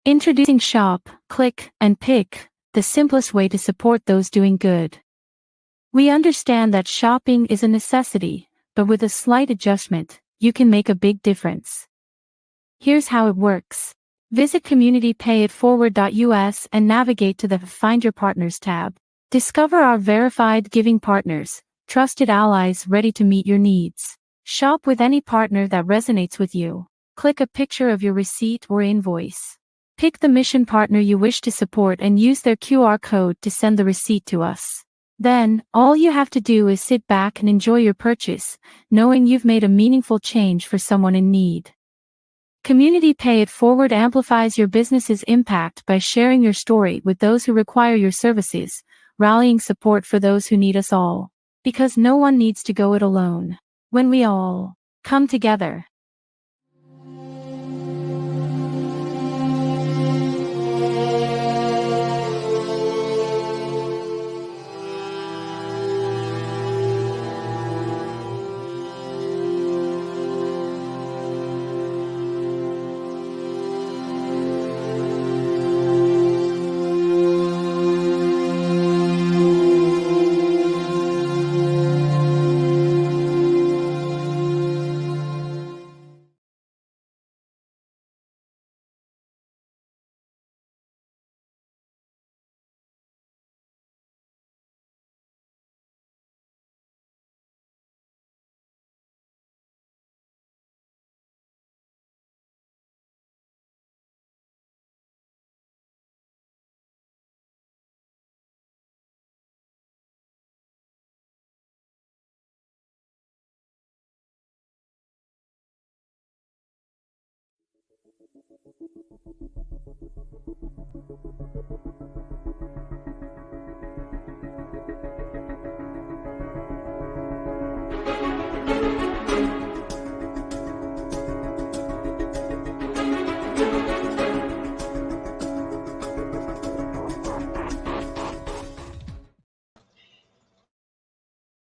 Introducing Shop, Click, and Pick, the simplest way to support those doing good. We understand that shopping is a necessity, but with a slight adjustment, you can make a big difference. Here's how it works. Visit communitypayitforward.us and navigate to the Find Your Partners tab. Discover our verified giving partners, trusted allies ready to meet your needs. Shop with any partner that resonates with you. Click a picture of your receipt or invoice. Pick the mission partner you wish to support and use their QR code to send the receipt to us. Then, all you have to do is sit back and enjoy your purchase, knowing you've made a meaningful change for someone in need. Community Pay It Forward amplifies your business's impact by sharing your story with those who require your services, rallying support for those who need us all. Because no one needs to go it alone. When we all come together.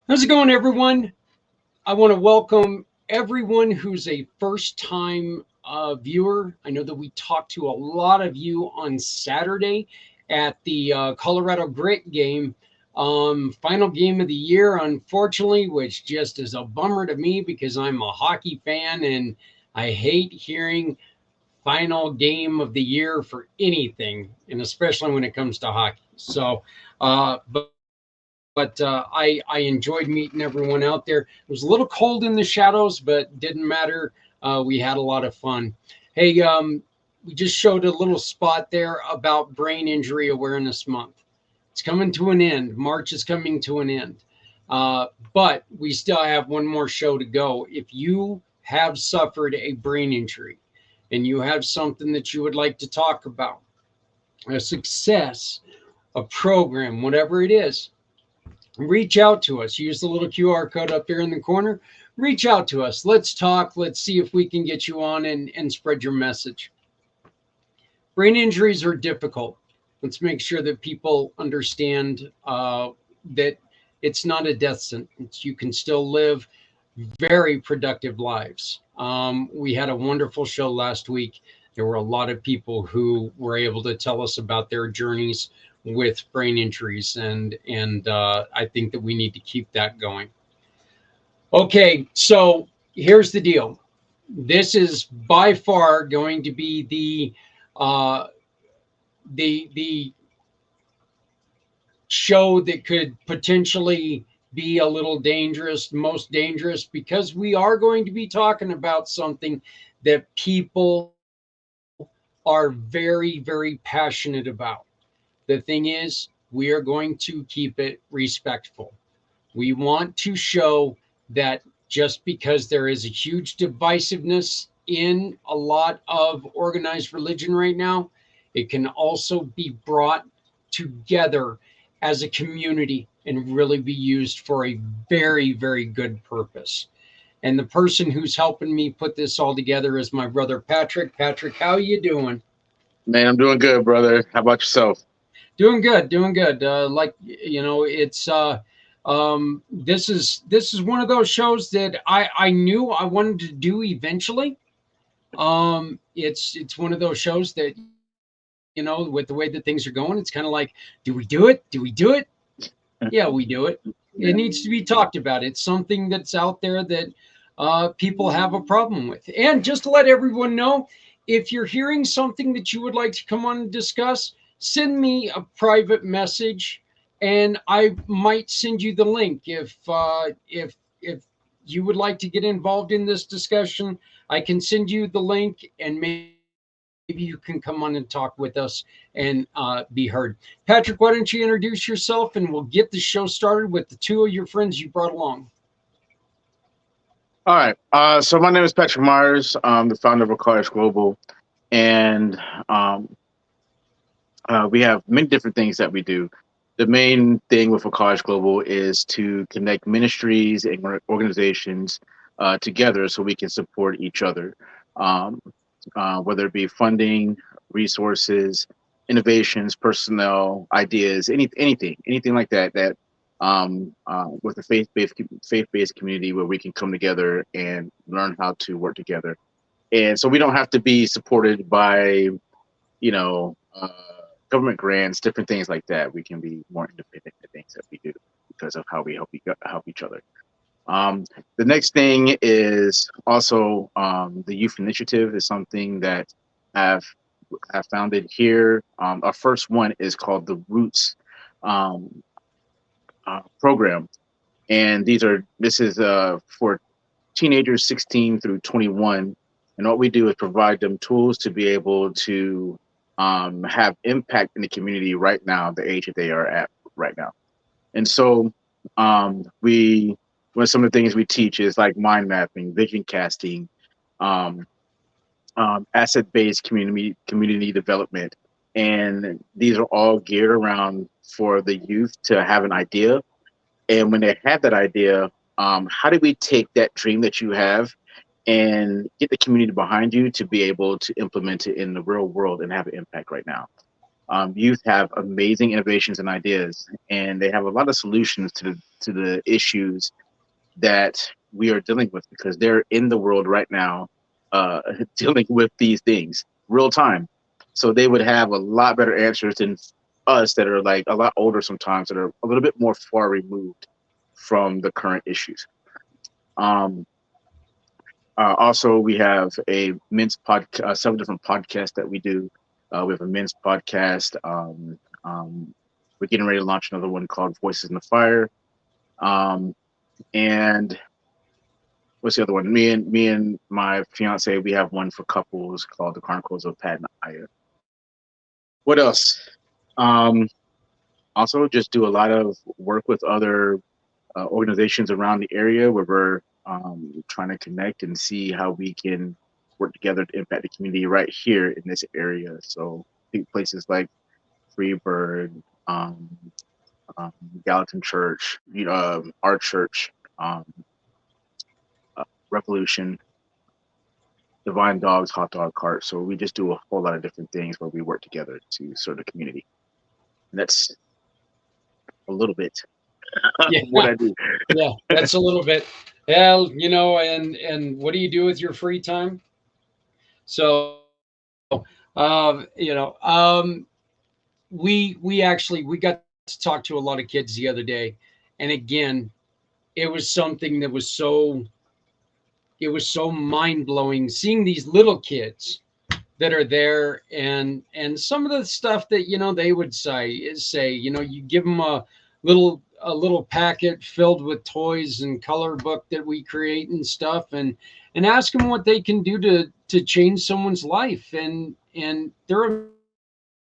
How's it going, everyone? I want to welcome everyone who's a first-time viewer. I know that we talked to a lot of you on Saturday at the Colorado Grit game, final game of the year, unfortunately, which just is a bummer to me because I'm a hockey fan and I hate hearing final game of the year for anything, and especially when it comes to hockey. So, but I enjoyed meeting everyone out there. It was a little cold in the shadows, but didn't matter. We had a lot of fun. Hey, we just showed a little spot there about Brain Injury Awareness Month. It's coming to an end. March is coming to an end. But we still have one more show to go. If you have suffered a brain injury and you have something that you would like to talk about, a success, a program, whatever it is, reach out to us. Use the little QR code up there in the corner. Reach out to us. Let's talk. Let's see if we can get you on and spread your message. Brain injuries are difficult. Let's make sure that people understand that it's not a death sentence. You can still live very productive lives. We had a wonderful show last week. There were a lot of people who were able to tell us about their journeys with brain injuries, and I think that we need to keep that going. Okay, so here's the deal. This is by far going to be the show that could potentially be a little dangerous, most dangerous, because we are going to be talking about something that people are very, very passionate about. The thing is, we are going to keep it respectful. We want to show that just because there is a huge divisiveness in a lot of organized religion right now, it can also be brought together as a community and really be used for a very, very good purpose. And the person who's helping me put this all together is my brother, Patric. Patric, how you doing? Man, I'm doing good, brother. How about yourself? Doing good. It's this is one of those shows that I knew I wanted to do eventually. It's one of those shows that with the way that things are going, it's kind of like, do we do it? Do we do it? Yeah, we do it. Yeah. It needs to be talked about. It's something that's out there that people have a problem with. And just to let everyone know, if you're hearing something that you would like to come on and discuss, send me a private message, and I might send you the link. If you would like to get involved in this discussion, I can send you the link, and maybe you can come on and talk with us and be heard. Patrick, why don't you introduce yourself, and we'll get the show started with the two of your friends you brought along. All right. So my name is Patrick Myers. I'm the founder of College Global, and um, we have many different things that we do. The main thing with College Global is to connect ministries and organizations together so we can support each other, um, whether it be funding, resources, innovations, personnel, ideas, anything like that. With a faith-based community where we can come together and learn how to work together, and so we don't have to be supported by you know, uh, government grants, different things like that. We can be more independent in the things that we do because of how we help each other. The next thing is also the youth initiative is something that have have founded here. Our first one is called the Roots um, program, and this is for teenagers 16 through 21, and what we do is provide them tools to be able to have impact in the community right now, the age that they are at right now. And so we one of some of the things we teach is like mind mapping, vision casting, um, asset-based community development, and these are all geared around for the youth to have an idea, and when they have that idea, how do we take that dream that you have and get the community behind you to be able to implement it in the real world and have an impact right now? Youth have amazing innovations and ideas, and they have a lot of solutions to the issues that we are dealing with because they're in the world right now, dealing with these things real time. So they would have a lot better answers than us that are like a lot older sometimes that are a little bit more far removed from the current issues. Um, Also, we have a men's podcast, several different podcasts that we do. We have a men's podcast. We're getting ready to launch another one called Voices in the Fire. Um, and what's the other one? Me and my fiance, we have one for couples called The Chronicles of Pat and Aya. What else? Um, Also, just do a lot of work with other organizations around the area where we're trying to connect and see how we can work together to impact the community right here in this area. So I think places like Freebird, um, um, Gallatin Church, our church, um, Revolution, Divine Dogs, Hot Dog Cart. So we just do a whole lot of different things where we work together to serve the community. And that's a little bit Yeah, what I do. yeah, that's a little bit. Well, and what do you do with your free time? So, we got to talk to a lot of kids the other day, and again, it was something that was so mind blowing seeing these little kids that are there, and some of the stuff that they would say you give them a little packet filled with toys and color book that we create and stuff, and ask them what they can do to change someone's life, and they're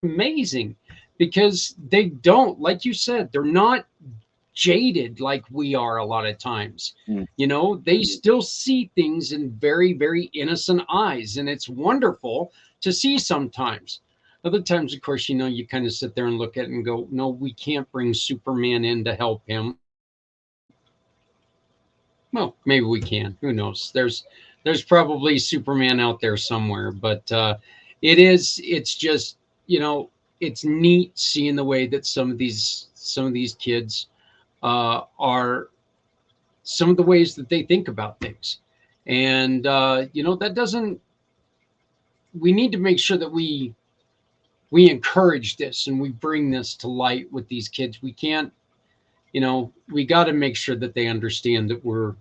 amazing because they don't, like you said, they're not jaded like we are a lot of times. Mm. They still see things in very, very innocent eyes, and it's wonderful to see sometimes. Other times, of course, you kind of sit there and look at it and go, no, we can't bring Superman in to help him. Well, maybe we can. Who knows? There's probably Superman out there somewhere, but it's just, it's neat seeing the way that some of these kids are some of the ways that they think about things. And that doesn't, we need to make sure that we we encourage this and we bring this to light with these kids. We can't, we got to make sure that they understand that we're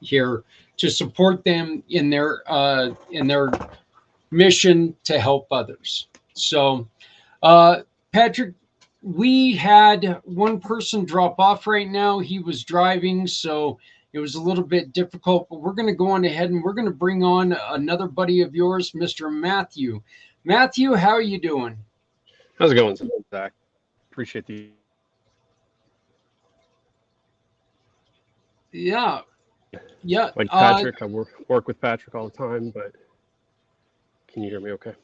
here to support them in their mission to help others. So, Patric, we had one person drop off right now. He was driving, so it was a little bit difficult, but we're going to go on ahead and we're going to bring on another buddy of yours, Mr. Mathew. Mathew, how are you doing? How's it going, Zach? Appreciate the. Yeah. Like Patric, I work with Patric all the time, but can you hear me okay?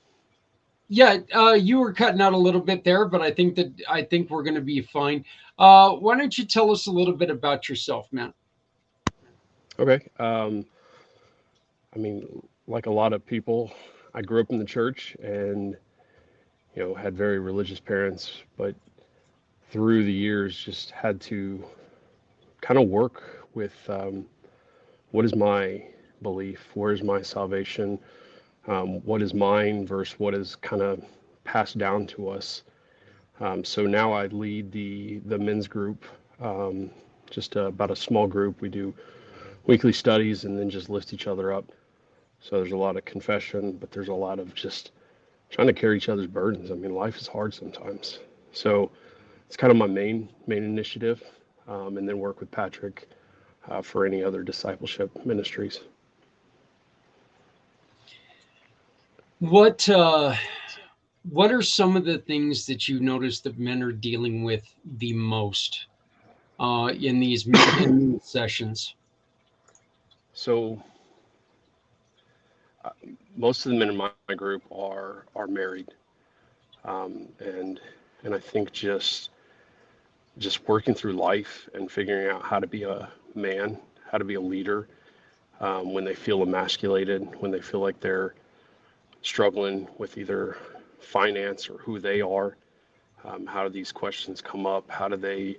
Yeah, you were cutting out a little bit there, but I think we're going to be fine. Why don't you tell us a little bit about yourself, Matt? Okay. I mean, like a lot of people, I grew up in the church and, had very religious parents, but through the years just had to kind of work with what is my belief, where's my salvation, what is mine versus what is kind of passed down to us. So now I lead the men's group, just about a small group. We do weekly studies and then just lift each other up. So there's a lot of confession, but there's a lot of just trying to carry each other's burdens. I mean, life is hard sometimes. So it's kind of my main initiative, and then work with Patric for any other discipleship ministries. What are some of the things that you notice that men are dealing with the most in these sessions? So most of the men in my group are married, and I think just working through life and figuring out how to be a man, how to be a leader, when they feel emasculated, when they feel like they're struggling with either finance or who they are. How do these questions come up? How do they,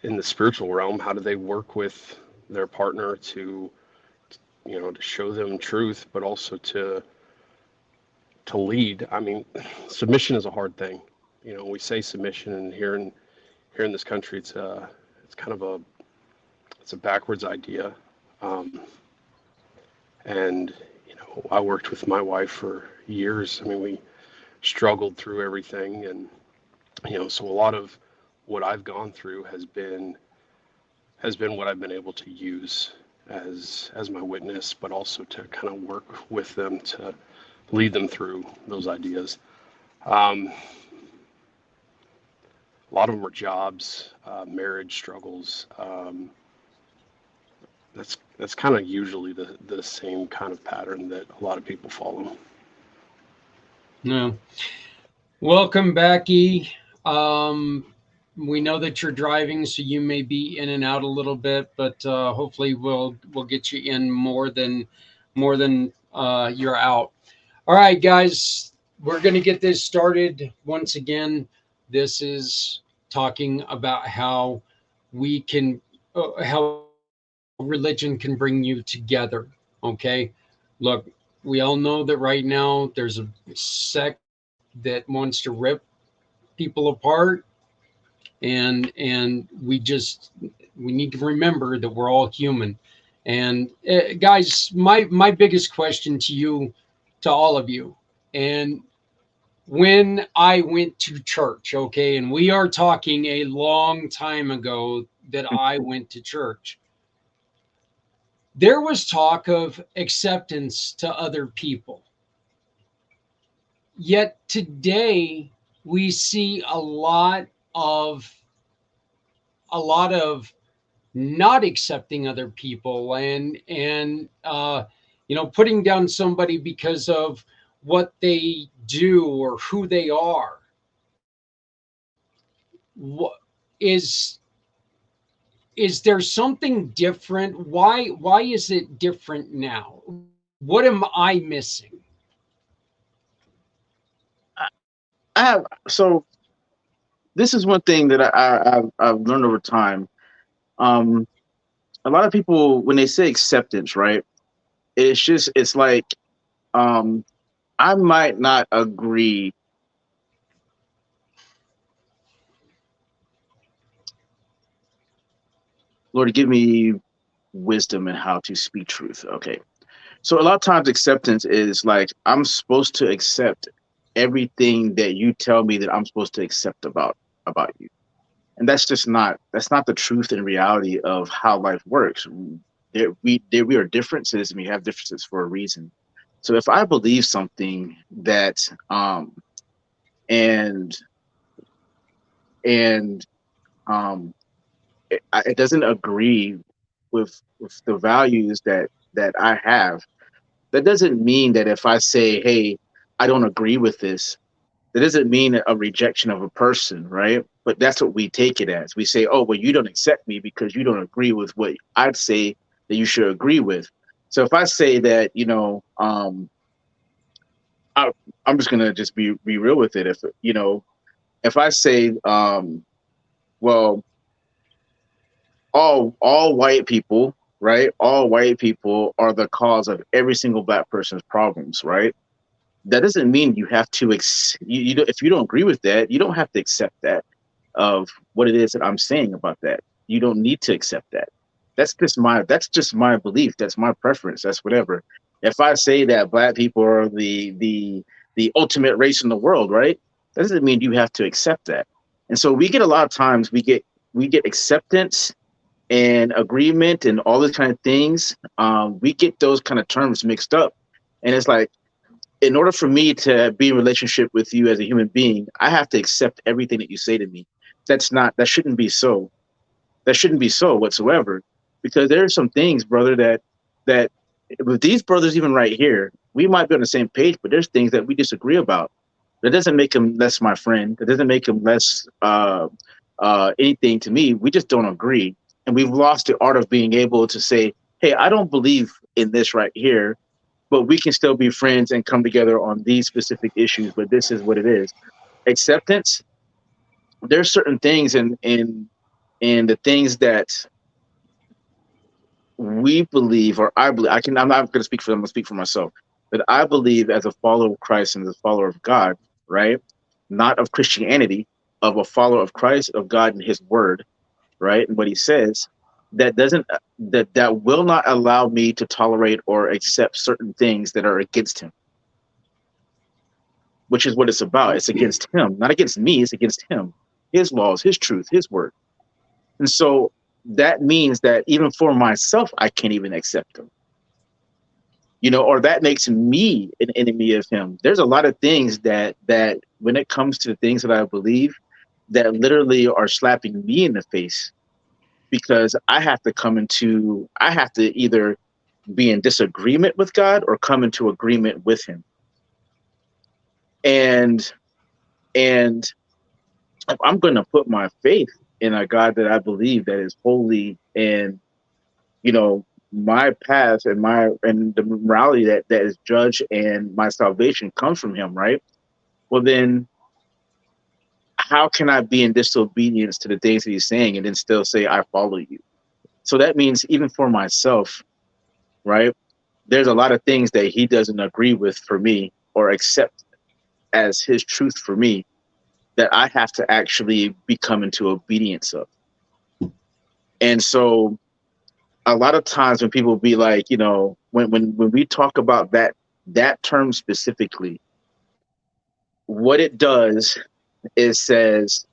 in the spiritual realm, how do they work with their partner to show them truth, but also to lead? I mean, submission is a hard thing. We say submission, and here in this country, it's kind of a backwards idea. And I worked with my wife for years. I mean, we struggled through everything, and so a lot of what I've gone through has been what I've been able to use as my witness, but also to kind of work with them to lead them through those ideas. A lot of them are jobs, marriage struggles. That's kind of usually the same kind of pattern that a lot of people follow. No. Welcome back, E. We know that you're driving, so you may be in and out a little bit, but hopefully we'll get you in more than you're out. All right, guys, we're going to get this started. Once again, this is talking about how we can how religion can bring you together. Okay, look, we all know that right now there's a sect that wants to rip people apart, and we need to remember that we're all human. And guys, my biggest question to all of you, and when I went to church, okay, and we are talking a long time ago that I went to church, there was talk of acceptance to other people. Yet today we see a lot of not accepting other people and putting down somebody because of what they do or who they are. What is there something different? Why is it different now? What am I missing? So this is one thing that I've learned over time. A lot of people, when they say acceptance, right? It's like, I I might not agree. Lord, give me wisdom in how to speak truth. Okay. So a lot of times acceptance is like I'm supposed to accept everything that you tell me that I'm supposed to accept about you. And that's not the truth and reality of how life works. We are differences and we have differences for a reason. So if I believe something that and and it doesn't agree with the values that I have, that doesn't mean that if I say, hey, I don't agree with this, that doesn't mean a rejection of a person, right? But that's what we take it as. We say, oh, well, you don't accept me because you don't agree with what I'd say that you should agree with. So if I say that, I, I'm just gonna just be real with it. If I say, well, all white people, right? All white people are the cause of every single black person's problems, right? That doesn't mean you have to if you don't agree with that, you don't have to accept that of what it is that I'm saying about that. You don't need to accept that. That's just my belief. That's my preference. That's whatever. If I say that black people are the ultimate race in the world, right? That doesn't mean you have to accept that. And so we get a lot of times we get acceptance and agreement and all these kind of things. We get those kind of terms mixed up. And it's like, in order for me to be in relationship with you as a human being, I have to accept everything that you say to me. That shouldn't be so. That shouldn't be so whatsoever. Because there are some things, brother, that with these brothers even right here, we might be on the same page, but there's things that we disagree about. That doesn't make him less my friend. That doesn't make him less anything to me. We just don't agree. And we've lost the art of being able to say, hey, I don't believe in this right here, but we can still be friends and come together on these specific issues. But this is what it is. Acceptance. There's certain things in the things that we believe, or I believe. I'm not going to speak for them. I'm going to speak for myself. That I believe as a follower of Christ and as a follower of God, right? Not of Christianity, of a follower of Christ, of God and His Word, right? And what He says. That doesn't that will not allow me to tolerate or accept certain things that are against Him, which is what it's about. It's against Him, not against me. It's against Him, His laws, His truth, His word. And so that means that even for myself, I can't even accept Him, or that makes me an enemy of Him. There's a lot of things that when it comes to things that I believe, that literally are slapping me in the face, because I have to either be in disagreement with God or come into agreement with Him. And and if I'm going to put my faith in a God that I believe that is holy, and my path and the morality that is judged and my salvation comes from Him, right? Well, then how can I be in disobedience to the things that He's saying and then still say I follow you? So that means even for myself, right? There's a lot of things that He doesn't agree with for me or accept as His truth for me, that I have to actually become into obedience of. And so a lot of times when people be like, when we talk about that term specifically, what it does is says,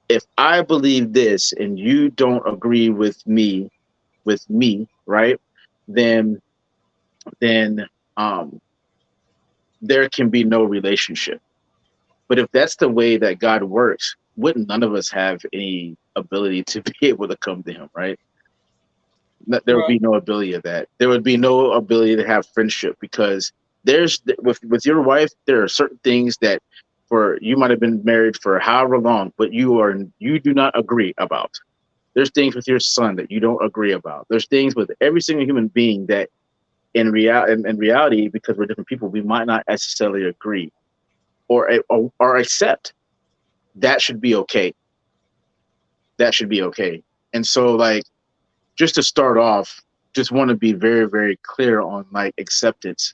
if I believe this and you don't agree with me, right? Then then um there can be no relationship. But if that's the way that God works, wouldn't none of us have any ability to be able to come to Him, right? There would Right. be no ability of that. There would be no ability to have friendship, because there's with your wife, there are certain things that for you might have been married for however long, but you do not agree about. There's things with your son that you don't agree about. There's things with every single human being that in reality, because we're different people, we might not necessarily agree or accept. That should be okay. That should be okay. And so, like, just to start off, just want to be very, very clear on like acceptance.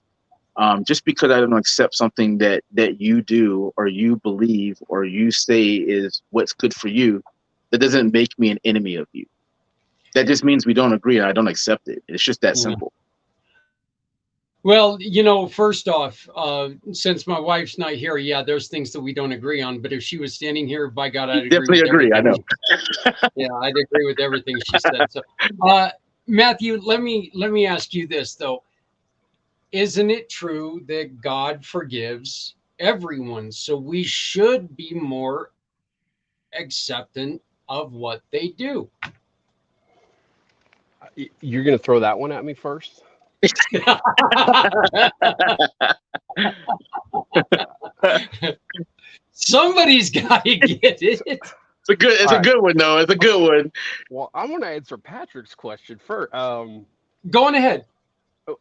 Just because I don't accept something that you do or you believe or you say is what's good for you, that doesn't make me an enemy of you. That just means we don't agree and I don't accept it. It's just that Yeah. simple. Well, first off, since my wife's not here, yeah, there's things that we don't agree on. But if she was standing here, by God, You I'd agree definitely with agree. I know. everything. Yeah, I'd agree with everything she said. So, Matthew, let me ask you this though: isn't it true that God forgives everyone? So we should be more acceptant of what they do. You're going to throw that one at me first? Somebody's got to get it. It's All a right. good one though. It's a good one. Well, I'm going to answer Patrick's question first. Go on ahead.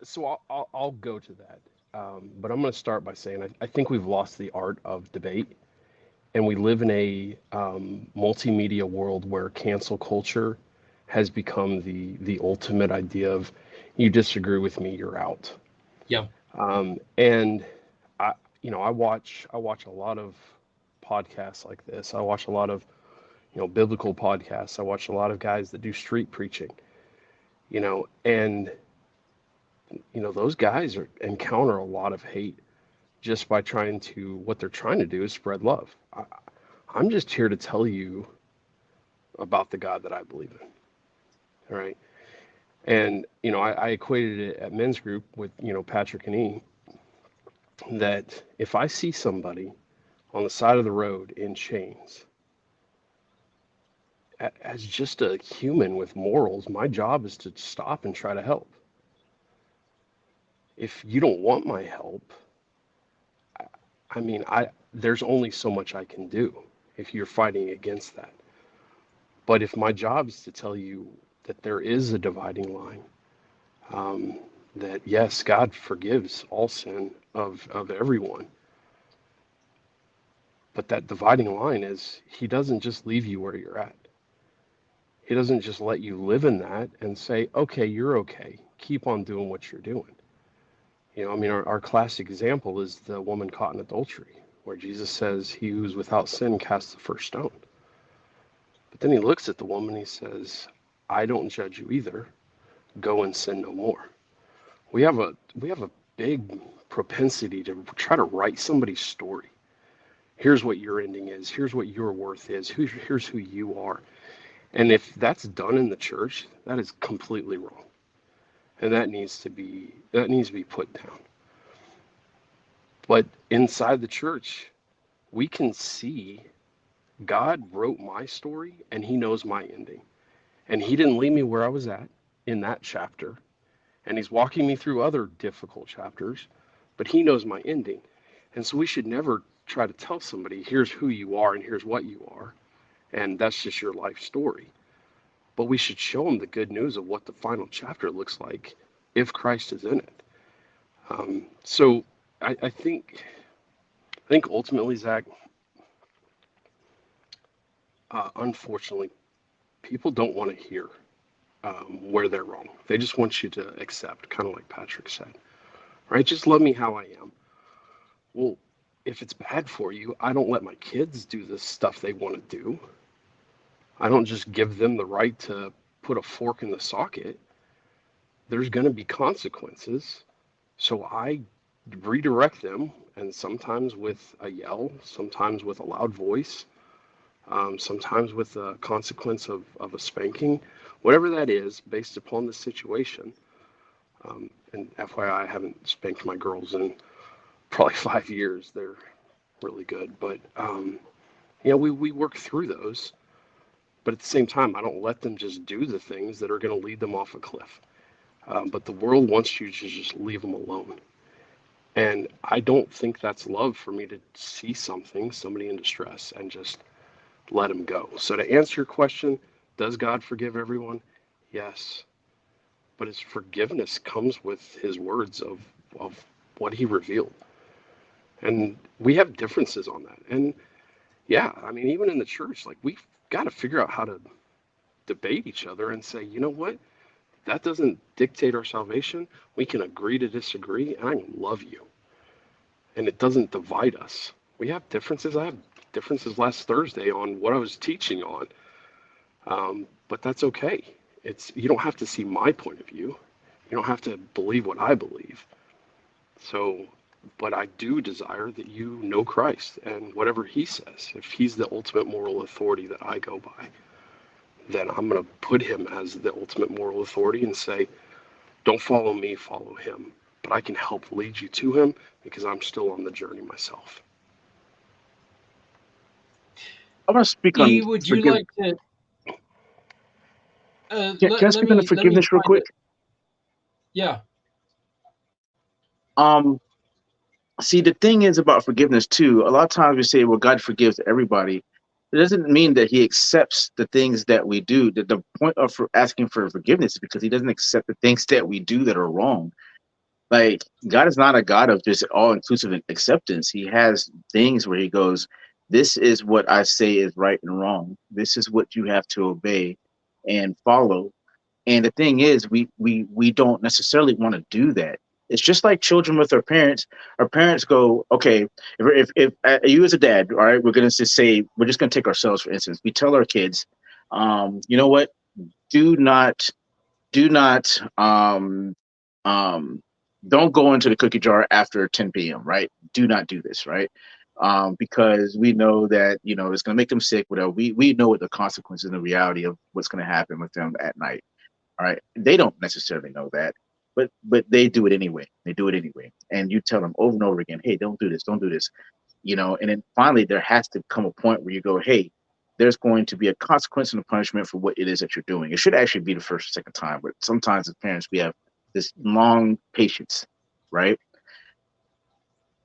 So I'll go to that. But I'm going to start by saying I think we've lost the art of debate, and we live in a multimedia world where cancel culture has become the ultimate idea of you disagree with me, you're out. Yeah. And I watch a lot of podcasts like this. I watch a lot of biblical podcasts. I watch a lot of guys that do street preaching. And those guys encounter a lot of hate just by what they're trying to do is spread love. I'm just here to tell you about the God that I believe in. All right. And, I equated it at men's group with, Patrick and E, that if I see somebody on the side of the road in chains, as just a human with morals, my job is to stop and try to help. If you don't want my help, there's only so much I can do if you're fighting against that. But if my job is to tell you that there is a dividing line, that yes, God forgives all sin of everyone, but that dividing line is He doesn't just leave you where you're at. He doesn't just let you live in that and say, okay, you're okay. Keep on doing what you're doing. Our classic example is the woman caught in adultery, where Jesus says, he who's without sin casts the first stone. But then he looks at the woman, he says, I don't judge you either. Go and sin no more. We have a big propensity to try to write somebody's story. Here's what your ending is. Here's what your worth is. Here's who you are. And if that's done in the church, that is completely wrong. And that needs to be put down. But inside the church, we can see God wrote my story and he knows my ending. And he didn't leave me where I was at in that chapter. And he's walking me through other difficult chapters, but he knows my ending. And so we should never try to tell somebody, here's who you are and here's what you are. And that's just your life story. But we should show them the good news of what the final chapter looks like if Christ is in it. So I think ultimately, Zach, unfortunately, people don't want to hear where they're wrong. They just want you to accept, kind of like Patrick said, right? Just love me how I am. Well, if it's bad for you, I don't let my kids do the stuff they want to do. I don't just give them the right to put a fork in the socket. There's going to be consequences. So I redirect them, and sometimes with a yell, sometimes with a loud voice, sometimes with a consequence of a spanking, whatever that is, based upon the situation. And FYI, I haven't spanked my girls in probably 5 years. They're really good. But, we work through those. But at the same time, I don't let them just do the things that are going to lead them off a cliff. But the world wants you to just leave them alone. And I don't think that's love for me to see somebody in distress, and just let them go. So to answer your question, does God forgive everyone? Yes. But his forgiveness comes with his words of what he revealed. And we have differences on that. And yeah, even in the church, like, we've got to figure out how to debate each other and say, you know what? That doesn't dictate our salvation. We can agree to disagree, and I love you. and it doesn't divide us. We have differences. I have differences last Thursday on what I was teaching on, but that's okay. You don't have to see my point of view. You don't have to believe what I believe. So, but I do desire that you know Christ and whatever he says. If he's the ultimate moral authority that I go by, then I'm going to put him as the ultimate moral authority and say, don't follow me, follow him. But I can help lead you to him because I'm still on the journey myself. I want to speak on Would you forgive. like to? Can I speak on the Let me forgiveness real find quick? it. Yeah. Um, See, the thing is about forgiveness too. A lot of times we say, "Well, God forgives everybody." It doesn't mean that He accepts the things that we do. The point of asking for forgiveness is because He doesn't accept the things that we do that are wrong. Like, God is not a God of just all inclusive acceptance. He has things where He goes, "This is what I say is right and wrong. This is what you have to obey and follow." And the thing is, we don't necessarily want to do that. It's just like children with their parents. Our parents go, okay, if you as a dad, all right, we're gonna just say, we're just gonna take ourselves for instance. We tell our kids, you know what, do not, do not, um, don't go into the cookie jar after 10 p.m. Right? Do not do this, right? Because we know that it's gonna make them sick. Whatever. We know what the consequences and the reality of what's gonna happen with them at night. All right. They don't necessarily know that, but they do it anyway. They do it anyway. And you tell them over and over again, hey, don't do this, don't do this. And then finally there has to come a point where you go, hey, there's going to be a consequence and a punishment for what it is that you're doing. It should actually be the first or second time, but sometimes as parents we have this long patience, right?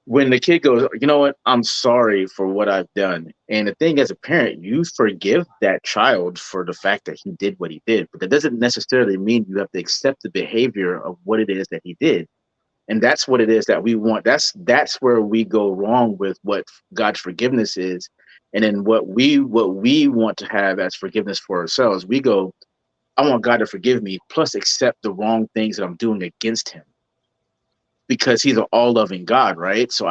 When the kid goes, you know what, I'm sorry for what I've done. And the thing as a parent, you forgive that child for the fact that he did what he did. But that doesn't necessarily mean you have to accept the behavior of what it is that he did. And that's what it is that we want. That's where we go wrong with what God's forgiveness is. And then what we want to have as forgiveness for ourselves, we go, I want God to forgive me, plus accept the wrong things that I'm doing against him because he's an all-loving God, right? So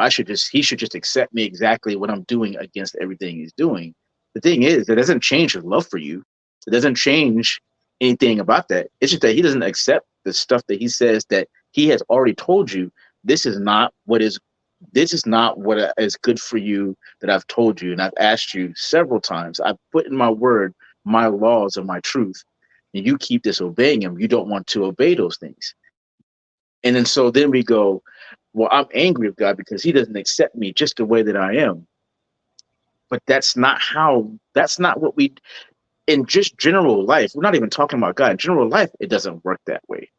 he should just accept me exactly what I'm doing against everything he's doing. The thing is, it doesn't change his love for you. It doesn't change anything about that. It's just that he doesn't accept the stuff that he says that he has already told you. This is not what is this is not what is good for you that I've told you. And I've asked you several times. I've put in my word, my laws and my truth. And you keep disobeying him. You don't want to obey those things. And then so then we go, well, I'm angry with God because he doesn't accept me just the way that I am. But that's not what we, in just general life, we're not even talking about God. In general life, it doesn't work that way.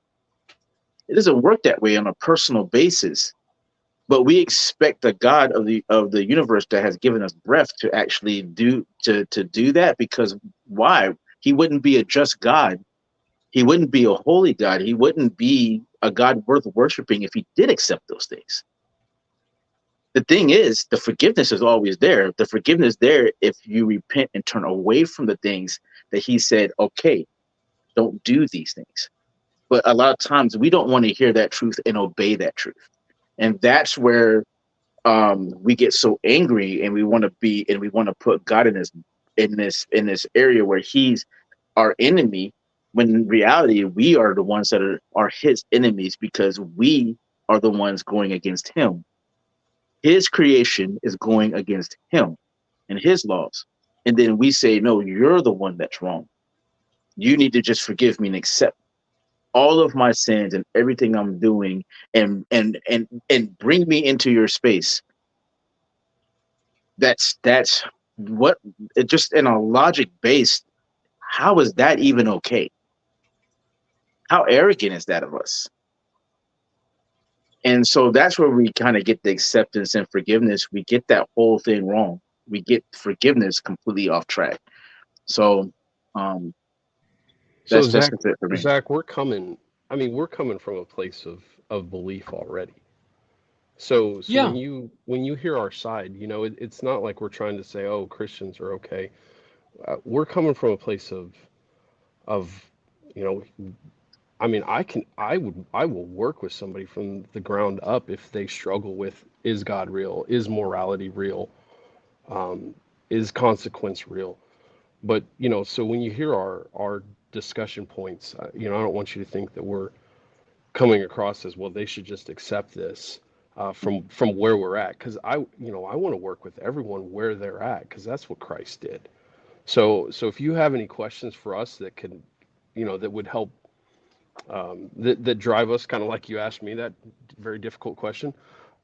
It doesn't work that way on a personal basis. But we expect the God of the universe that has given us breath to actually do that, because why? He wouldn't be a just God. He wouldn't be a holy God. He wouldn't be a God worth worshiping if he did accept those things. The thing is, the forgiveness is always there. The forgiveness there if you repent and turn away from the things that he said, okay, don't do these things. But a lot of times we don't want to hear that truth and obey that truth. And that's where we get so angry, and we want to put God in this area where he's our enemy, when in reality we are the ones that are his enemies, because we are the ones going against him. His creation is going against him and his laws. And then we say, no, you're the one that's wrong. You need to just forgive me and accept all of my sins and everything I'm doing, and bring me into your space. That's what it just in a logic based, how is that even okay? How arrogant is that of us? And so that's where we kind of get the acceptance and forgiveness. We get that whole thing wrong. We get forgiveness completely off track. So um So that's Zach, just it for me. Zach, we're coming from a place of belief already. So Yeah. when you hear our side, it's not like we're trying to say, oh, Christians are okay. We're coming from a place of, you know, I will work with somebody from the ground up if they struggle with Is God real? Is morality real? Is consequence real? But so when you hear our discussion points, I don't want you to think that we're coming across as, well, they should just accept this from where we're at, because I want to work with everyone where they're at, because that's what Christ did. So if you have any questions for us that can, that would help, that drive us, kind of like you asked me that very difficult question,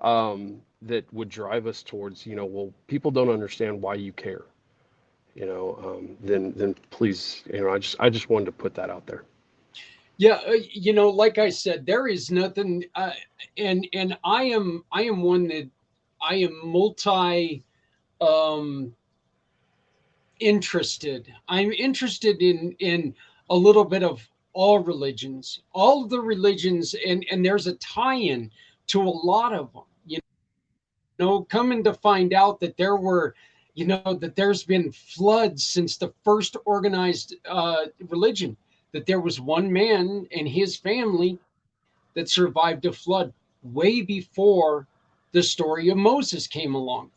that would drive us towards, well, people don't understand why you care, then please, I just wanted to put that out there. Yeah, like I said, there is nothing, and I am one that I am multi um, interested. I'm interested in a little bit of all religions, all of the religions, and there's a tie-in to a lot of them. Coming to find out that there were, that there's been floods since the first organized religion. That there was one man and his family that survived a flood way before the story of Moses came along.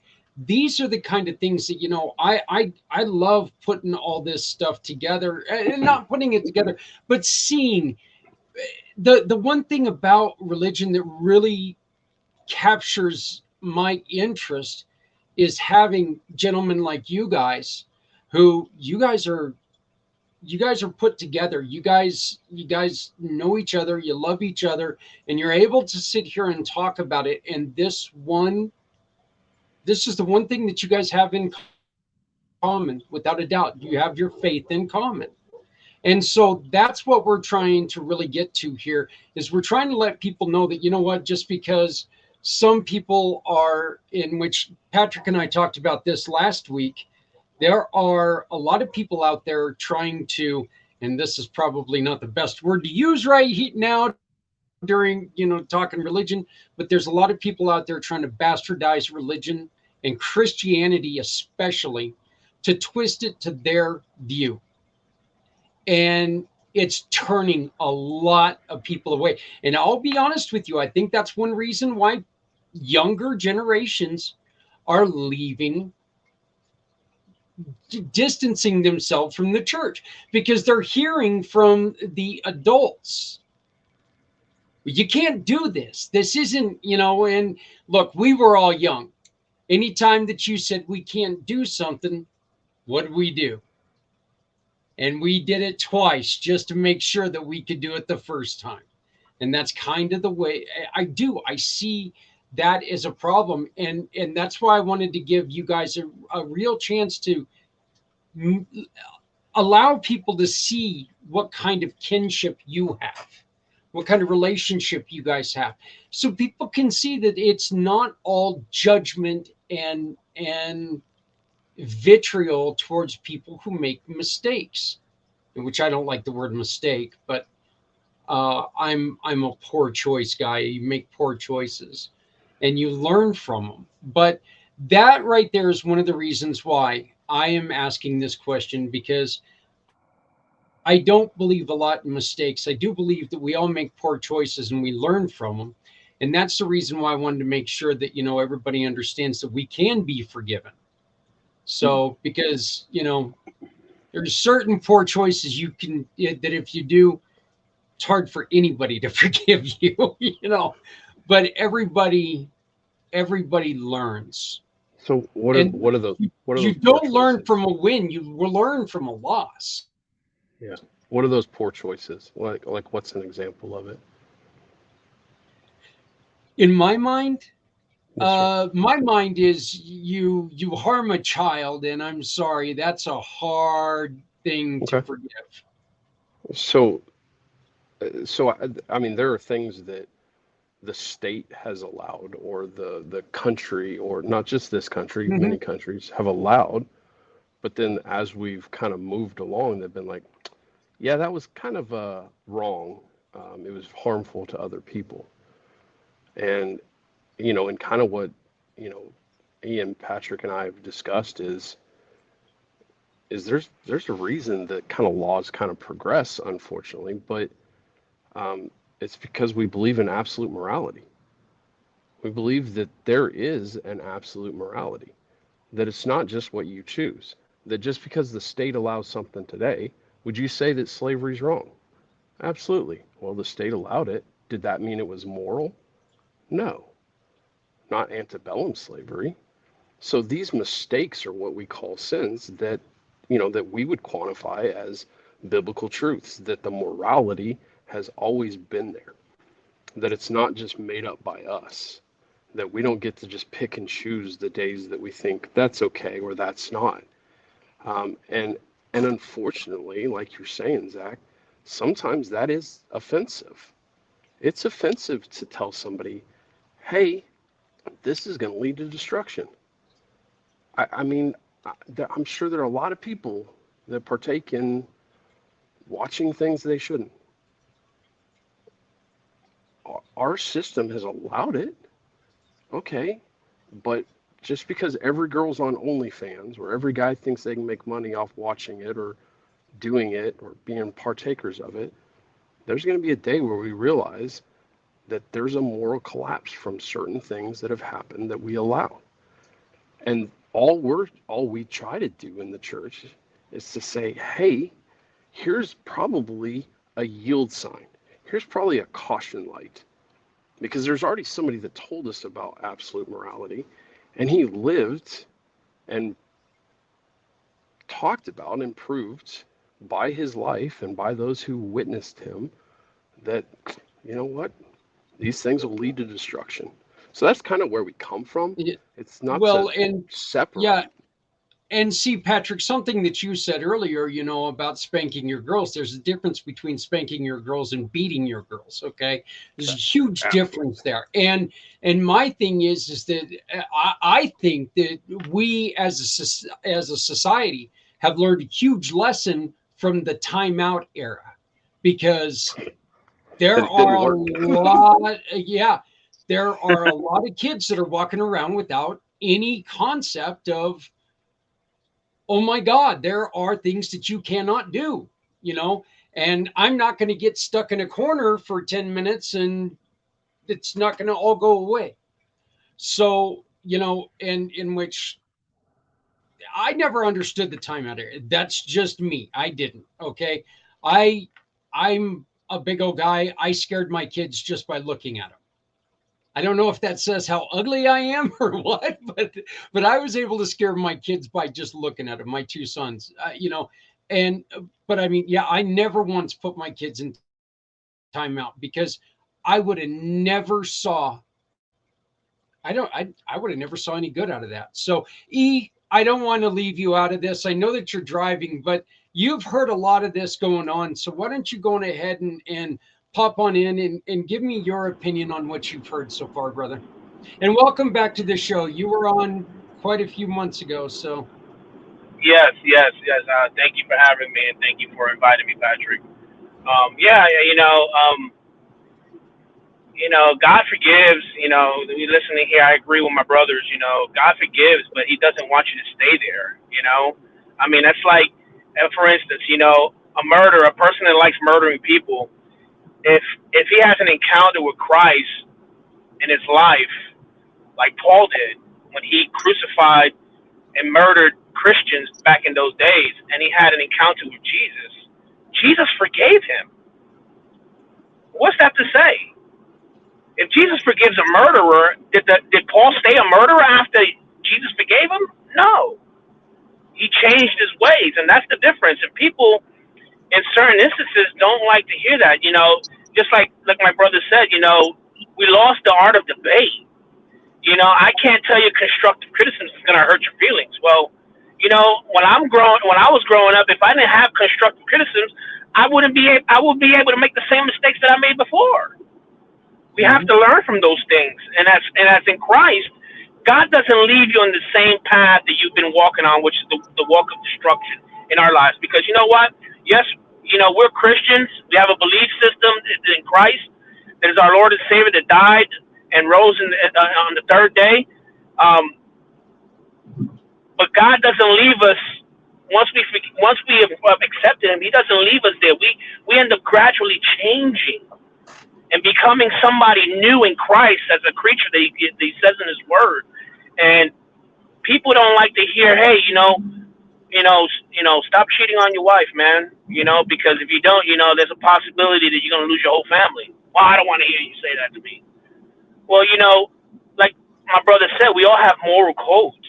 These are the kind of things that I love putting all this stuff together, and not putting it together, but seeing the one thing about religion that really captures my interest is having gentlemen like you guys, who you guys are put together. You guys know each other, you love each other, and you're able to sit here and talk about it. And this is the one thing that you guys have in common, without a doubt. You have your faith in common. And so that's what we're trying to really get to here, is we're trying to let people know that, what, just because some people are, in which Patrick and I talked about this last week, there are a lot of people out there trying to, and this is probably not the best word to use right now during, talking religion, but there's a lot of people out there trying to bastardize religion, and Christianity especially, to twist it to their view. And it's turning a lot of people away. And I'll be honest with you, I think that's one reason why younger generations are leaving, distancing themselves from the church, because they're hearing from the adults, you can't do this. This isn't, and look, we were all young. Anytime that you said we can't do something, what did we do? And we did it twice just to make sure that we could do it the first time. And that's kind of the way I see that as a problem. And that's why I wanted to give you guys a real chance to allow people to see what kind of kinship you have, what kind of relationship you guys have, so people can see that it's not all judgment and vitriol towards people who make mistakes, which I don't like the word mistake, but I'm a poor choice guy. You make poor choices and you learn from them. But that right there is one of the reasons why I am asking this question, because I don't believe a lot in mistakes. I do believe that we all make poor choices and we learn from them. And that's the reason why I wanted to make sure that, everybody understands that we can be forgiven. So, because, there's certain poor choices that if you do, it's hard for anybody to forgive you, but everybody learns. So what are those? What are You those poor don't learn choices? from a win. You will learn from a loss. Yeah. What are those poor choices? Like what's an example of it? In my mind, Yes, sir. my mind is you harm a child, and I'm sorry, that's a hard thing to Okay. forgive. So, I mean, there are things that the state has allowed, or the country, or not just this country, Mhm. many countries have allowed. But then as we've kind of moved along, they've been like, yeah, that was kind of wrong. It was harmful to other people. And, and kind of what, you know, Ian, Patrick, and I have discussed is there's a reason that kind of laws kind of progress, unfortunately, but it's because we believe in absolute morality. We believe that there is an absolute morality, that it's not just what you choose, that just because the state allows something today, would you say that slavery is wrong? Absolutely. Well, the state allowed it. Did that mean it was moral? No, not antebellum slavery. So these mistakes are what we call sins that, that we would quantify as biblical truths, that the morality has always been there, that it's not just made up by us, that we don't get to just pick and choose the days that we think that's okay or that's not. And unfortunately, like you're saying, Zach, sometimes that is offensive. It's offensive to tell somebody, hey, this is going to lead to destruction. I mean, I'm sure there are a lot of people that partake in watching things they shouldn't. Our system has allowed it, okay, but just because every girl's on OnlyFans or every guy thinks they can make money off watching it or doing it or being partakers of it, there's going to be a day where we realize that there's a moral collapse from certain things that have happened that we allow. And all we try to do in the church is to say, hey, here's probably a yield sign. Here's probably a caution light. Because there's already somebody that told us about absolute morality, and he lived and talked about and proved by his life and by those who witnessed him that, you know what, these things will lead to destruction. So that's kind of where we come from. It's not separate. Yeah, and see, Patrick, something that you said earlier, about spanking your girls. There's a difference between spanking your girls and beating your girls. Okay, there's a huge difference there. And my thing is that I think that we as a society have learned a huge lesson from the timeout era, because there are a lot. Yeah. There are a lot of kids that are walking around without any concept of, oh my God, there are things that you cannot do, and I'm not going to get stuck in a corner for 10 minutes and it's not going to all go away. So, and in which I never understood the timeout era. That's just me. I didn't. Okay. I'm a big old guy. I scared my kids just by looking at them. I don't know if that says how ugly I am or what, but I was able to scare my kids by just looking at them, my two sons, but I mean, yeah, I never once put my kids in timeout because I would have never saw, I would have never saw any good out of that. So I don't want to leave you out of this. I know that you're driving, but you've heard a lot of this going on. So why don't you go ahead and pop on in and give me your opinion on what you've heard so far, brother. And welcome back to the show. You were on quite a few months ago, so. Yes. Thank you for having me, and thank you for inviting me, Patrick. God forgives. We listening here, I agree with my brothers. God forgives, but He doesn't want you to stay there. I mean, that's like, for instance, a murderer, a person that likes murdering people. If he has an encounter with Christ in his life, like Paul did when he crucified and murdered Christians back in those days, and he had an encounter with Jesus forgave him. What's that to say? If Jesus forgives a murderer, did Paul stay a murderer after Jesus forgave him? No. He changed his ways, and that's the difference. And people in certain instances don't like to hear that. Just like my brother said, we lost the art of debate. I can't tell you constructive criticism is going to hurt your feelings. Well, when I was growing up, if I didn't have constructive criticisms, I would be able to make the same mistakes that I made before. We have to learn from those things, and as in Christ, God doesn't leave you on the same path that you've been walking on, which is the walk of destruction in our lives. Because you know what? Yes, we're Christians. We have a belief system in Christ that is our Lord and Savior that died and rose on the third day. But God doesn't leave us once we have accepted Him. He doesn't leave us there. We end up gradually changing and becoming somebody new in Christ as a creature that he says in his word. And people don't like to hear, hey, stop cheating on your wife, man. Because if you don't, there's a possibility that you're going to lose your whole family. Well, I don't want to hear you say that to me. Well, like my brother said, we all have moral codes.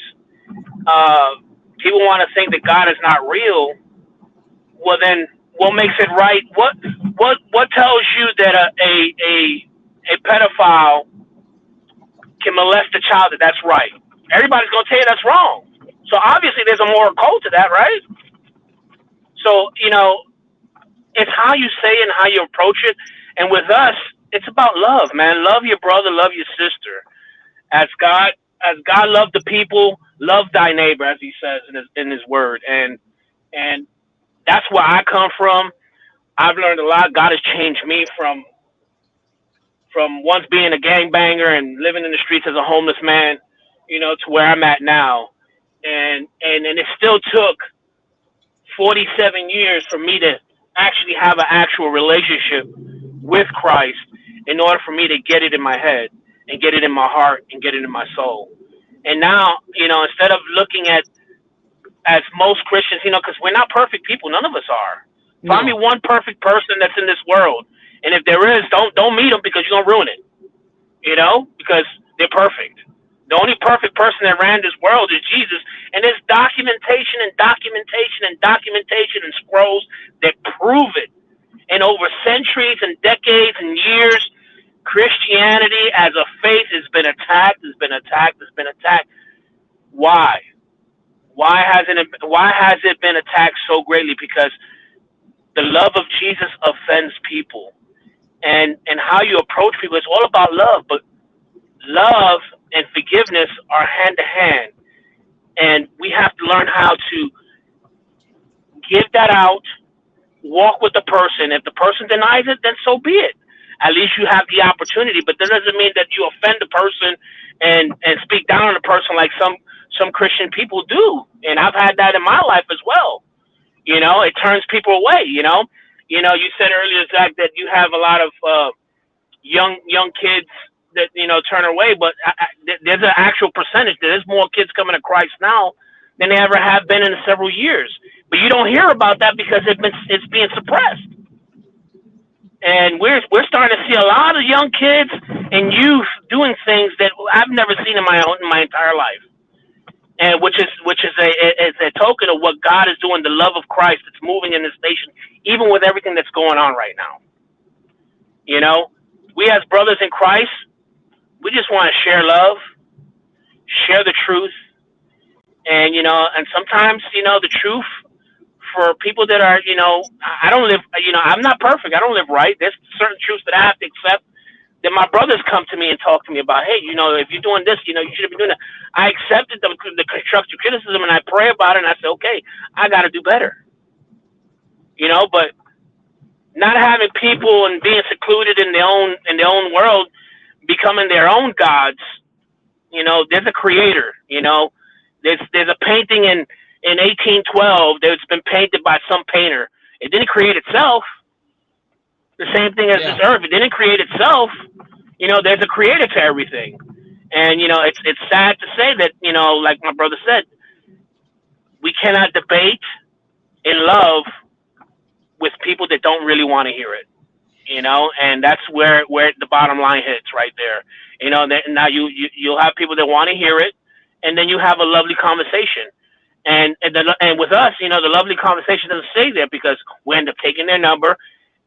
People want to think that God is not real. Well, then what makes it right? What tells you that a pedophile can molest a child, that's right? Everybody's going to tell you that's wrong. So obviously there's a moral code to that, right? So, it's how you say it and how you approach it. And with us, it's about love, man. Love your brother, love your sister. As God loved the people, love thy neighbor, as he says in his word. And that's where I come from. I've learned a lot. God has changed me from once being a gangbanger and living in the streets as a homeless man, to where I'm at now. And it still took 47 years for me to actually have an actual relationship with Christ in order for me to get it in my head and get it in my heart and get it in my soul. And now, instead of looking at, as most Christians, because we're not perfect people, none of us are. No. Find me one perfect person that's in this world, and if there is, don't meet them because you're gonna ruin it. Because they're perfect. The only perfect person that ran this world is Jesus, and there's documentation and scrolls that prove it. And over centuries and decades and years, Christianity as a faith has been attacked. Why? Why has it been attacked so greatly? Because the love of Jesus offends people, and how you approach people is all about love. But love and forgiveness are hand to hand, and we have to learn how to give that out. Walk with the person. If the person denies it, then so be it. At least you have the opportunity. But that doesn't mean that you offend the person and speak down on the person like some Christian people do. And I've had that in my life as well. It turns people away. You said earlier, Zach, that you have a lot of young kids that turn away, but there's an actual percentage. There's more kids coming to Christ now than they ever have been in several years. But you don't hear about that because it's being suppressed. And we're starting to see a lot of young kids and youth doing things that I've never seen in my entire life. And which is a token of what God is doing, the love of Christ that's moving in this nation, even with everything that's going on right now. We as brothers in Christ, we just want to share love, share the truth, and and sometimes the truth for people that are I don't live I'm not perfect. I don't live right. There's certain truths that I have to accept. Then my brothers come to me and talk to me about, hey, if you're doing this, you should be doing that. I accepted the constructive criticism and I pray about it and I say, okay, I got to do better. But not having people and being secluded in their own world, becoming their own gods. There's a creator. There's a painting in 1812 that's been painted by some painter. It didn't create itself. The same thing as this earth. It didn't create itself. There's a creator to everything. And, it's sad to say that, like my brother said, we cannot debate in love with people that don't really want to hear it, and that's where the bottom line hits right there. Now you'll have people that want to hear it, and then you have a lovely conversation. And with us, the lovely conversation doesn't stay there because we end up taking their number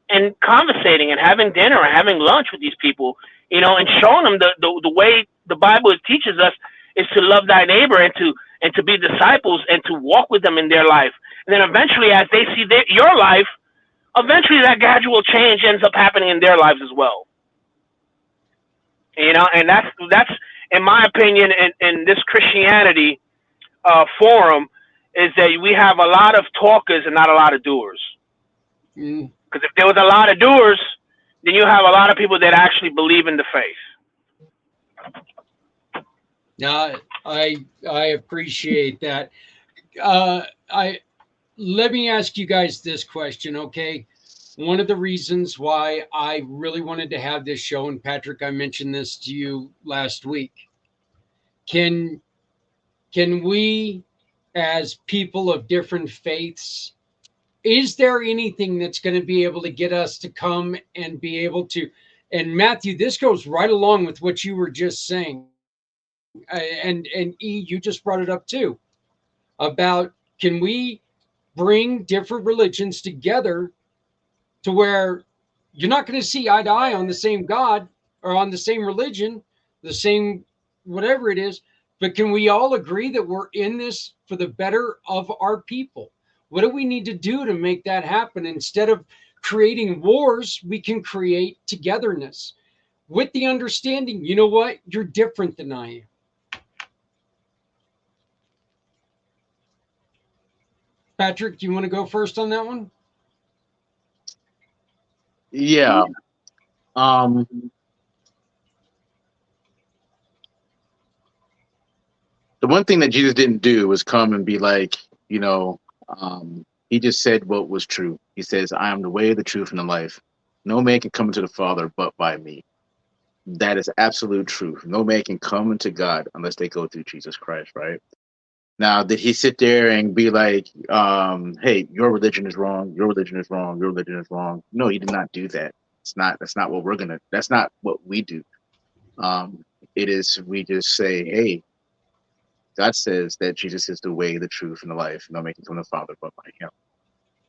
and conversating and having dinner and having lunch with these people, and showing them the way the Bible teaches us is to love thy neighbor and to be disciples and to walk with them in their life. And then eventually, as they see your life, eventually that gradual change ends up happening in their lives as well. And that's in my opinion, in this Christianity forum, is that we have a lot of talkers and not a lot of doers. Because if there was a lot of doers, then you have a lot of people that actually believe in the faith. Now, I appreciate that. Let me ask you guys this question, okay? one of the reasons why I really wanted to have this show, and Patrick, I mentioned this to you last week. Can we, as people of different faiths, is there anything that's going to be able to get us to come and be able to? And Matthew, this goes right along with what you were just saying, and E, you just brought it up too, about can we bring different religions together to where you're not going to see eye to eye on the same God or on the same religion, the same whatever it is, but can we all agree that we're in this for the better of our people? What do we need to do to make that happen? Instead of creating wars, we can create togetherness with the understanding, you know what? You're different than I am. Patrick, do you want to go first on that one? Yeah. The one thing that Jesus didn't do was come and be like, you know, he just said what was true. He says, I am the way, the truth, and the life. No man can come into the Father but by me. That is absolute truth. No man can come into God unless they go through Jesus Christ, right? Now, did he sit there and be like, hey, your religion is wrong, your religion is wrong, your religion is wrong? No, he did not do that. That's not what that's not what we do. It is, we just say, hey, God says that Jesus is the way, the truth, and the life. No man can come to the Father but by him.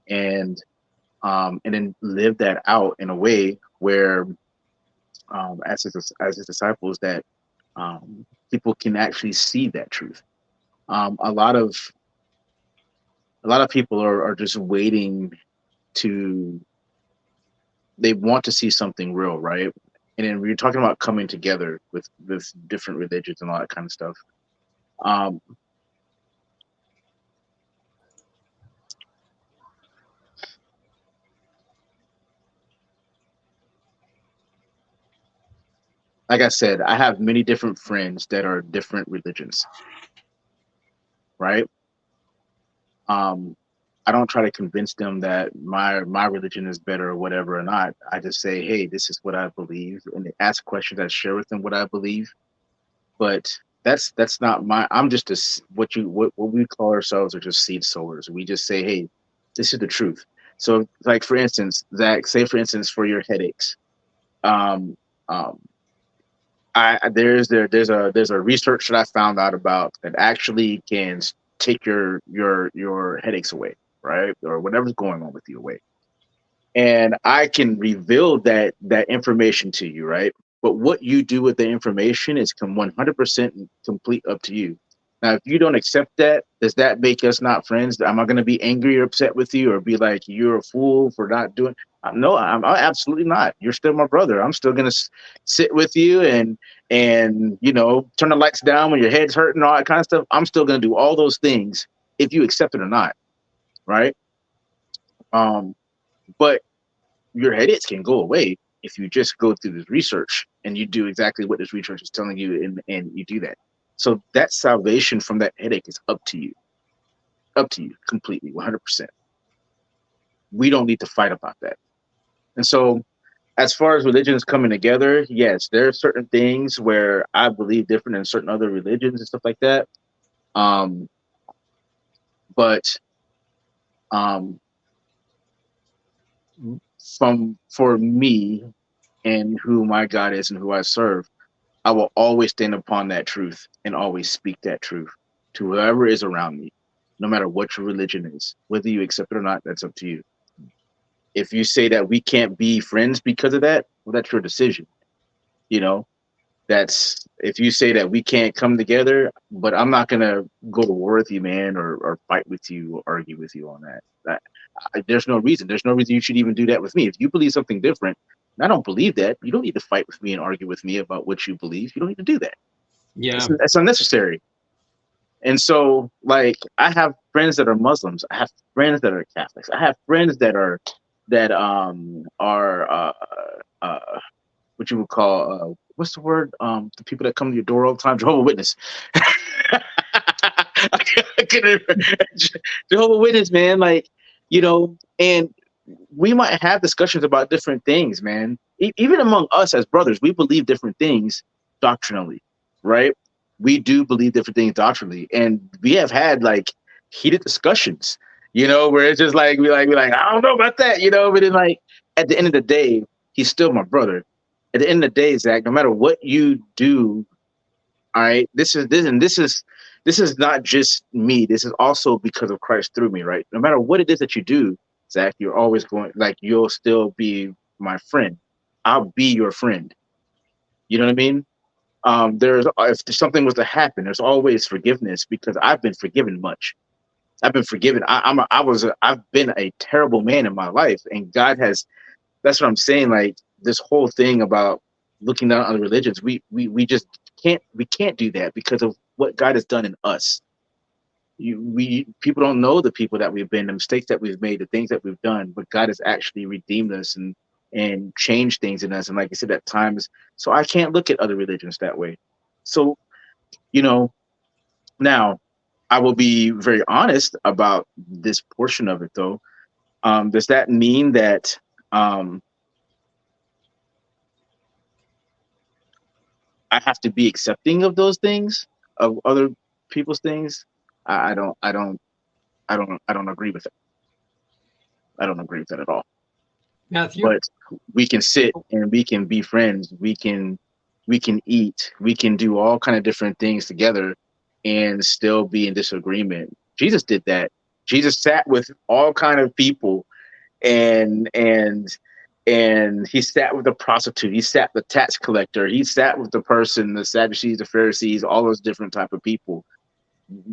And then live that out in a way where, as his disciples, that people can actually see that truth. A lot of people are just waiting to, they want to see something real, right? And then we're talking about coming together with different religions and all that kind of stuff. Like I said, I have many different friends that are different religions, right? I don't try to convince them that my religion is better or whatever or not. I just say, hey, this is what I believe, and they ask questions. I share with them what I believe, but that's not my. I'm just what we call ourselves are just seed sowers. We just say, hey, this is the truth. So, like for instance, Zach, say for instance for your headaches, um, um, there's a research that I found out about that actually can take your headaches away, right, or whatever's going on with you away, and I can reveal that information to you, right? But what you do with the information is 100% complete up to you. Now, if you don't accept that, does that make us not friends? Am I going to be angry or upset with you, or be like you're a fool for not doing? No, I'm absolutely not. You're still my brother. I'm still going to sit with you and turn the lights down when your head's hurting, all that kind of stuff. I'm still going to do all those things if you accept it or not, right? But your headaches can go away if you just go through this research and you do exactly what this research is telling you, and you do that. So that salvation from that headache is up to you completely, 100%. We don't need to fight about that. And so as far as religions coming together, yes, there are certain things where I believe different than certain other religions and stuff like that. But for me and who my God is and who I serve, I will always stand upon that truth and always speak that truth to whoever is around me, no matter what your religion is. Whether you accept it or not, that's up to you. If you say that we can't be friends because of that, well, that's your decision. That's, if you say that we can't come together, but I'm not gonna go to war with you, man, or fight with you or argue with you on that. There's no reason. There's no reason you should even do that with me. If you believe something different, and I don't believe that, you don't need to fight with me and argue with me about what you believe. You don't need to do that. Yeah. It's unnecessary. And so, like, I have friends that are Muslims. I have friends that are Catholics. I have friends that are what you would call what's the word? The people that come to your door all the time, Jehovah's Witness. Jehovah's Witness, man, like, and we might have discussions about different things, man. Even among us as brothers, we believe different things doctrinally, right? We do believe different things doctrinally, and we have had like heated discussions, where it's just like we like I don't know about that, but then like at the end of the day, he's still my brother. At the end of the day, Zach, no matter what you do, all right, this is not just me. This is also because of Christ through me, right? No matter what it is that you do, Zach, you're always going like you'll still be my friend. I'll be your friend. You know what I mean? There's if something was to happen, there's always forgiveness because I've been forgiven much. I've been forgiven. I've been a terrible man in my life, and God has. That's what I'm saying. Like this whole thing about looking down on other religions, we just can't do that because of what God has done in us. We people don't know the people that we've been, the mistakes that we've made, the things that we've done, but God has actually redeemed us and changed things in us. And like I said, at times, so I can't look at other religions that way. So you know, now I will be very honest about this portion of it, though. Does that mean that um, I have to be accepting of those things, of other people's things? I don't, I don't, I don't agree with it. I don't agree with that at all. Matthew? But we can sit and we can be friends. We can eat. We can do all kind of different things together, and still be in disagreement. Jesus did that. Jesus sat with all kind of people, and he sat with the prostitute. He sat with the tax collector. He sat with the person, the Sadducees, the Pharisees, all those different type of people.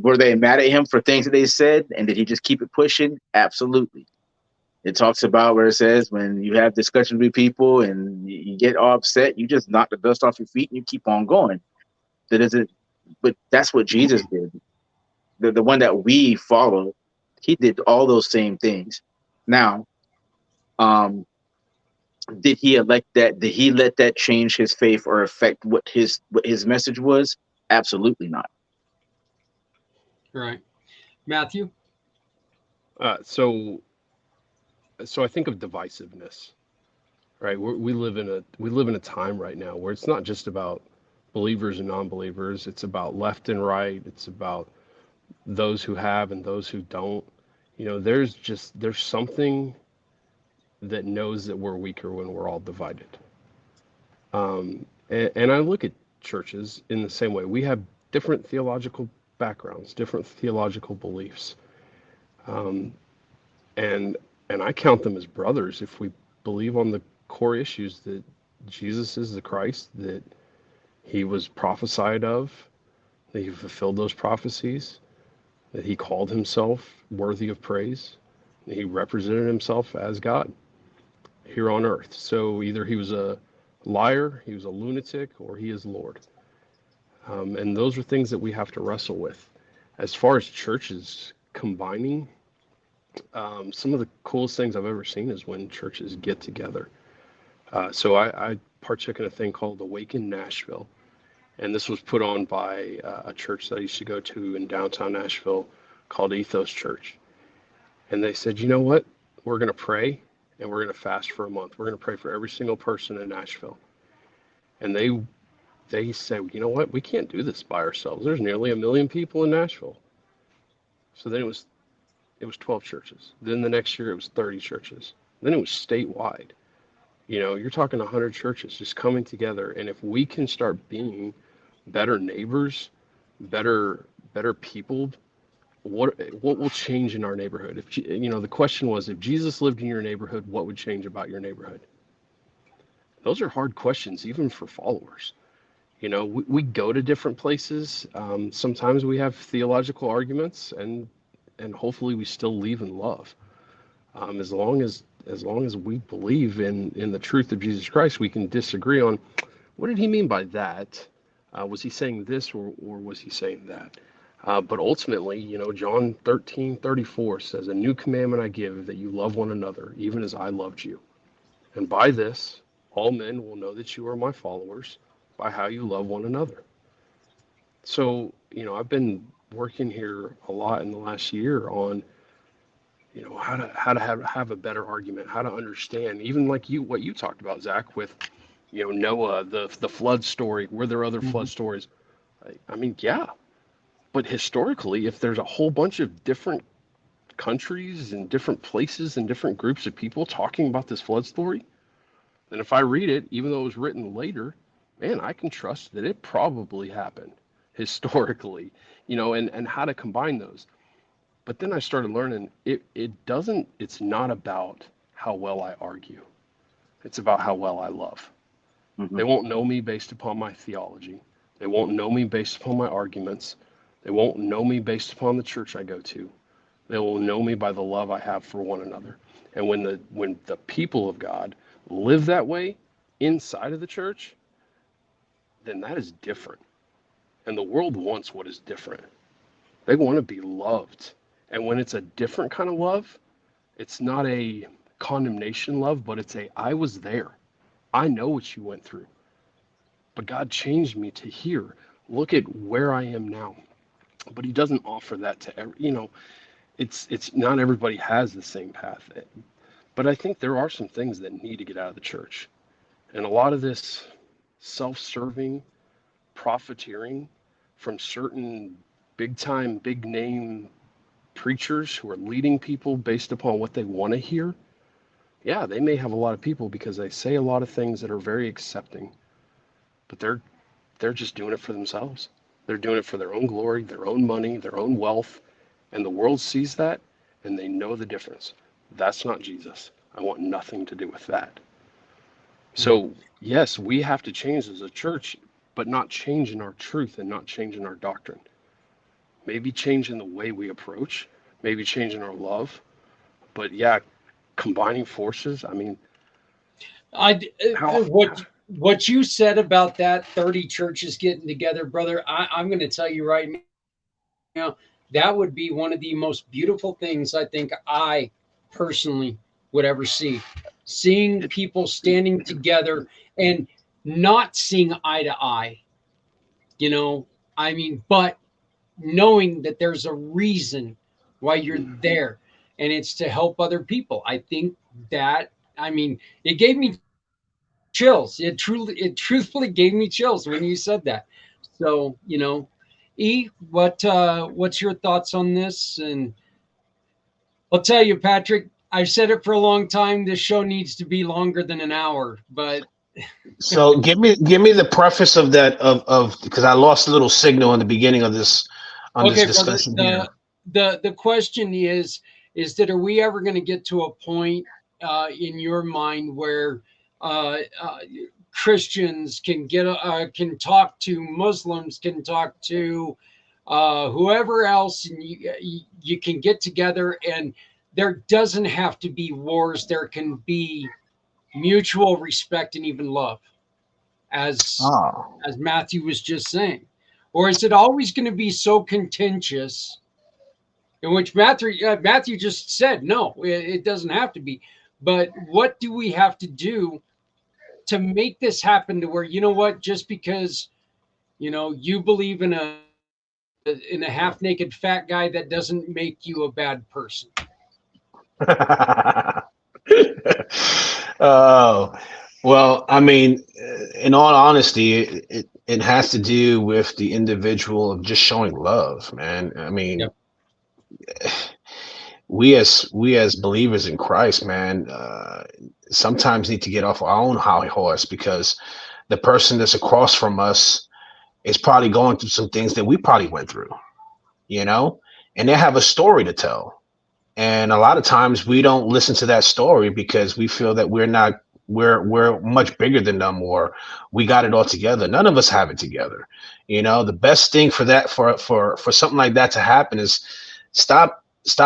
Were they mad at him for things that they said, and did he just keep it pushing? Absolutely. It talks about where it says when you have discussions with people and you get all upset, you just knock the dust off your feet and you keep on going. That isn't, but that's what Jesus did. The one that we follow, he did all those same things. Now, um, did he elect that? Did he let that change his faith or affect what his message was? Absolutely not. Right. Matthew? Uh, so so I think of divisiveness, right? We live in a time right now where it's not just about believers and non-believers. It's about left and right. It's about those who have and those who don't. There's something that knows that we're weaker when we're all divided. And I look at churches in the same way. We have different theological backgrounds, different theological beliefs, and and I count them as brothers if we believe on the core issues that Jesus is the Christ, that he was prophesied of, that he fulfilled those prophecies, that he called himself worthy of praise, that he represented himself as God here on earth. So either he was a liar, he was a lunatic, or he is Lord. And those are things that we have to wrestle with. As far as churches combining, some of the coolest things I've ever seen is when churches get together. So I partook in a thing called Awaken Nashville, and this was put on by a church that I used to go to in downtown Nashville called Ethos Church. And they said, you know what? We're going to pray and we're going to fast for a month. We're going to pray for every single person in Nashville. And they said, you know what? We can't do this by ourselves. There's nearly 1 million people in Nashville. So then it was 12 churches. Then the next year it was 30 churches. Then it was statewide. You're talking 100 churches just coming together. And if we can start being better neighbors, better people, what will change in our neighborhood? If the question was, if Jesus lived in your neighborhood, what would change about your neighborhood? Those are hard questions, even for followers. We go to different places. Sometimes we have theological arguments, and hopefully we still leave in love. As long as we believe in the truth of Jesus Christ, we can disagree on what did he mean by that. Was he saying this, or was he saying that? But ultimately, John 13:34 says, "A new commandment I give, that you love one another, even as I loved you. And by this, all men will know that you are my followers, by how you love one another." So, I've been working here a lot in the last year on, how to have a better argument, how to understand, even like what you talked about, Zach, with Noah, the flood story. Were there other flood stories? I mean, yeah, but historically, if there's a whole bunch of different countries and different places and different groups of people talking about this flood story, then if I read it, even though it was written later, man, I can trust that it probably happened historically, and how to combine those. But then I started learning it's not about how well I argue. It's about how well I love. Mm-hmm. They won't know me based upon my theology. They won't know me based upon my arguments. They won't know me based upon the church I go to. They will know me by the love I have for one another. And when the people of God live that way inside of the church, then that is different. And the world wants what is different. They want to be loved. And when it's a different kind of love, it's not a condemnation love, but it's I was there. I know what you went through. But God changed me to here. Look at where I am now. But he doesn't offer that to it's not everybody has the same path. But I think there are some things that need to get out of the church. And a lot of this self-serving, profiteering from certain big-time, big-name preachers who are leading people based upon what they want to hear. Yeah, they may have a lot of people because they say a lot of things that are very accepting, but they're just doing it for themselves. They're doing it for their own glory, their own money, their own wealth, and the world sees that and they know the difference. That's not Jesus. I want nothing to do with that. So yes, we have to change as a church, but not change in our truth and not change in our doctrine. Maybe change in the way we approach, maybe change in our love, but yeah, combining forces. I mean, what you said about that 30 churches getting together, brother, I'm going to tell you right now, that would be one of the most beautiful things I think I personally would ever see. Seeing people standing together and not seeing eye to eye, but knowing that there's a reason why you're there, and it's to help other people. I think that, it gave me chills. It truthfully gave me chills when you said that. So, what's your thoughts on this? And I'll tell you, Patrick, I've said it for a long time. This show needs to be longer than an hour, but so give me the preface of that of because I lost a little signal in the beginning of this this discussion here. The question is that, are we ever going to get to a point in your mind where Christians can talk to Muslims, can talk to whoever else, and you can get together, and there doesn't have to be wars. There can be mutual respect and even love, as Mathew was just saying? Or is it always going to be so contentious? In which Mathew just said, no, it doesn't have to be. But what do we have to do to make this happen, to where, just because, you believe in a half-naked fat guy, that doesn't make you a bad person? Oh, well, I mean, in all honesty, it has to do with the individual of just showing love, man. I mean, Yep. we as believers in Christ, man, sometimes need to get off our own high horse, because the person that's across from us is probably going through some things that we probably went through, and they have a story to tell. And a lot of times we don't listen to that story because we feel that we're much bigger than them, or we got it all together. None of us have it together. The best thing for that, for something like that to happen, is stop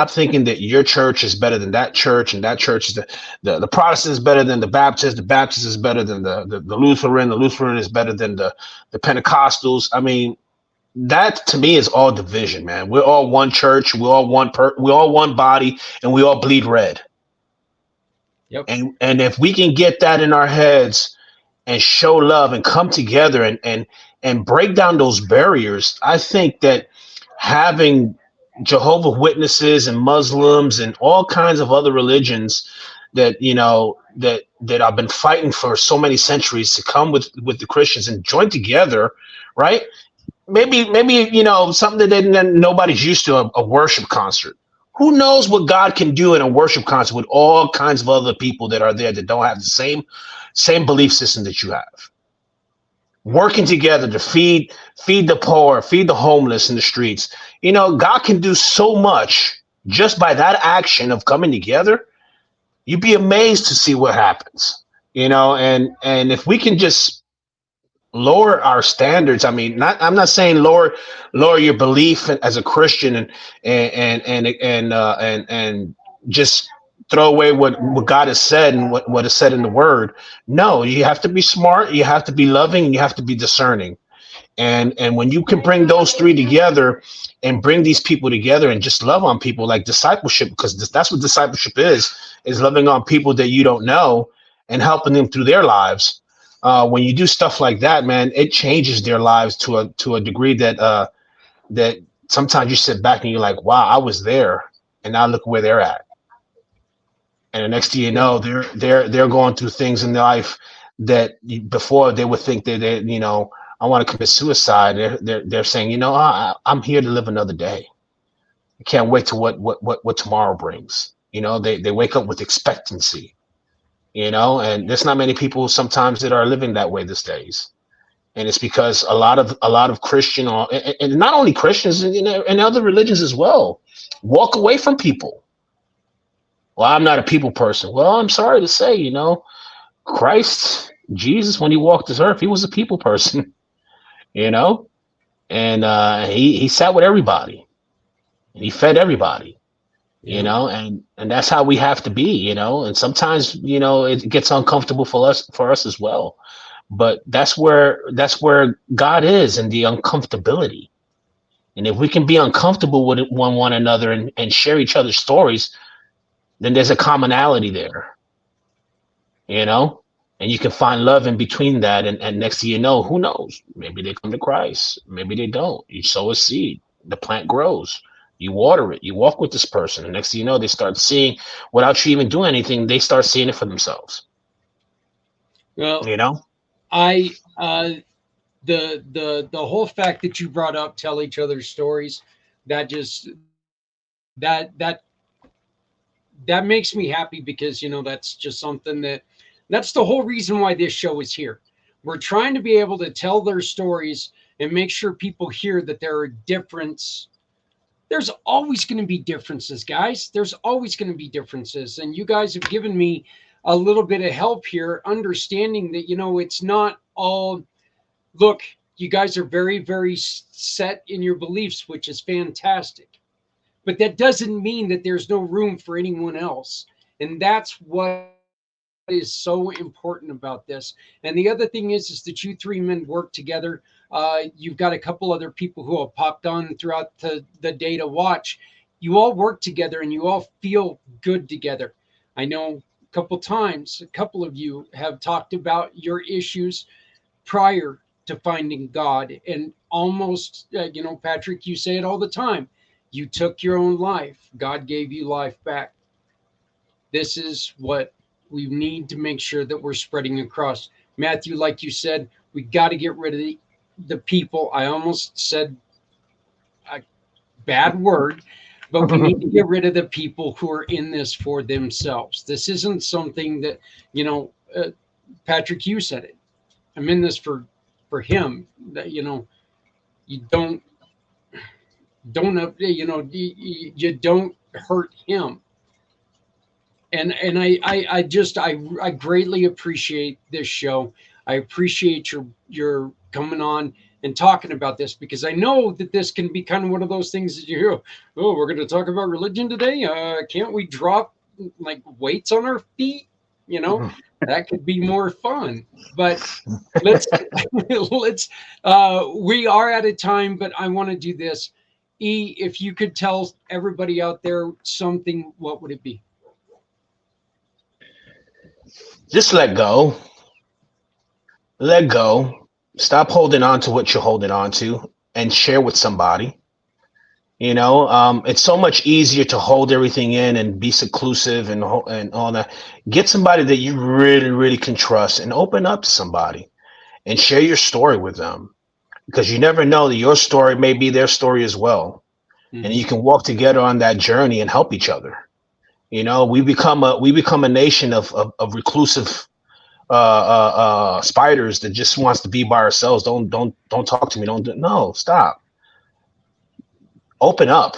thinking that your church is better than that church, and that church is the Protestant is better than the Baptist is better than the Lutheran is better than the Pentecostals. I mean, that to me is all division, man. We're all one church, we're all one body, and we all bleed red. Yep. And if we can get that in our heads and show love and come together and break down those barriers, I think that having Jehovah Witnesses and Muslims and all kinds of other religions that that I've been fighting for so many centuries to come with the Christians and join together, right? Maybe something that nobody's used to, a worship concert. Who knows what God can do in a worship concert with all kinds of other people that are there that don't have the same belief system that you have, working together to feed the poor, feed the homeless in the streets. God can do so much just by that action of coming together. You'd be amazed to see what happens. And if we can just lower our standards. I mean, I'm not saying lower your belief as a Christian and just throw away what God has said and what is said in the Word. No, you have to be smart, you have to be loving, and you have to be discerning. And when you can bring those three together and bring these people together and just love on people, like discipleship, because that's what discipleship is loving on people that you don't know and helping them through their lives. When you do stuff like that, man, it changes their lives to a degree that that sometimes you sit back and you're like, wow, I was there, and now look where they're at. And the next thing you know, they're going through things in their life that before they would think that I want to commit suicide. They're saying, I'm here to live another day. I can't wait to what tomorrow brings. They wake up with expectancy. And there's not many people sometimes that are living that way these days. And it's because a lot of Christian, and not only Christians, and other religions as well, walk away from people. Well, I'm not a people person. Well, I'm sorry to say, Christ, Jesus, when he walked this earth, he was a people person, and he sat with everybody and he fed everybody. And that's how we have to be, and sometimes, it gets uncomfortable for us as well. But that's where God is, in the uncomfortability. And if we can be uncomfortable with one another and share each other's stories, then there's a commonality there, and you can find love in between that. And next thing you know, who knows? Maybe they come to Christ. Maybe they don't. You sow a seed, the plant grows. You water it. You walk with this person. And next thing you know, they start seeing, without you even doing anything, they start seeing it for themselves. Well, the whole fact that you brought up, tell each other's stories, that makes me happy, because that's just something that's the whole reason why this show is here. We're trying to be able to tell their stories and make sure people hear that there are differences. There's always going to be differences, guys. There's always going to be differences. And you guys have given me a little bit of help here, understanding that, it's not all, look, you guys are very, very set in your beliefs, which is fantastic. But that doesn't mean that there's no room for anyone else. And that's what is so important about this. And the other thing is that you three men work together. You've got a couple other people who have popped on throughout the day to watch. You all work together and you all feel good together. I know a couple of you have talked about your issues prior to finding God, and almost, Patrick, you say it all the time. You took your own life. God gave you life back. This is what we need to make sure that we're spreading across. Mathew, like you said, we got to get rid of the people. I almost said a bad word, but we need to get rid of the people who are in this for themselves. This isn't something that, Patrick, you said it. I'm in this for him. That, you don't you don't hurt him. And I greatly appreciate this show. I appreciate your coming on and talking about this, because I know that this can be kind of one of those things that you hear, oh, we're going to talk about religion today. Can't we drop like weights on our feet? That could be more fun. But let's we are out of time, but I want to do this. E, if you could tell everybody out there something, what would it be? Just let go. Let go. Stop holding on to what you're holding on to and share with somebody. It's so much easier to hold everything in and be seclusive and all that. Get somebody that you really, really can trust and open up to somebody and share your story with them, because you never know that your story may be their story as well. And you can walk together on that journey and help each other. We become a nation of reclusive spiders that just wants to be by ourselves. Don't talk to me. No, stop. Open up.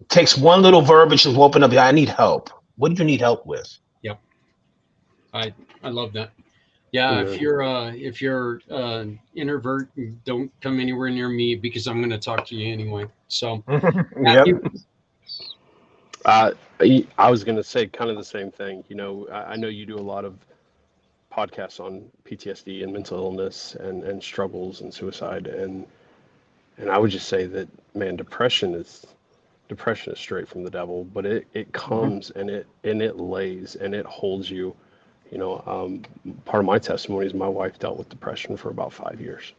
It takes one little verbiage to open up. I need help. What do you need help with? Yep. I love that. Yeah, if you're introvert, don't come anywhere near me because I'm going to talk to you anyway. So, Yep. Matthew, I was going to say kind of the same thing. I know you do a lot of podcasts on PTSD and mental illness and struggles and suicide, and I would just say that, man, depression is straight from the devil, but it comes and it lays and it holds you. Part of my testimony is my wife dealt with depression for about 5 years,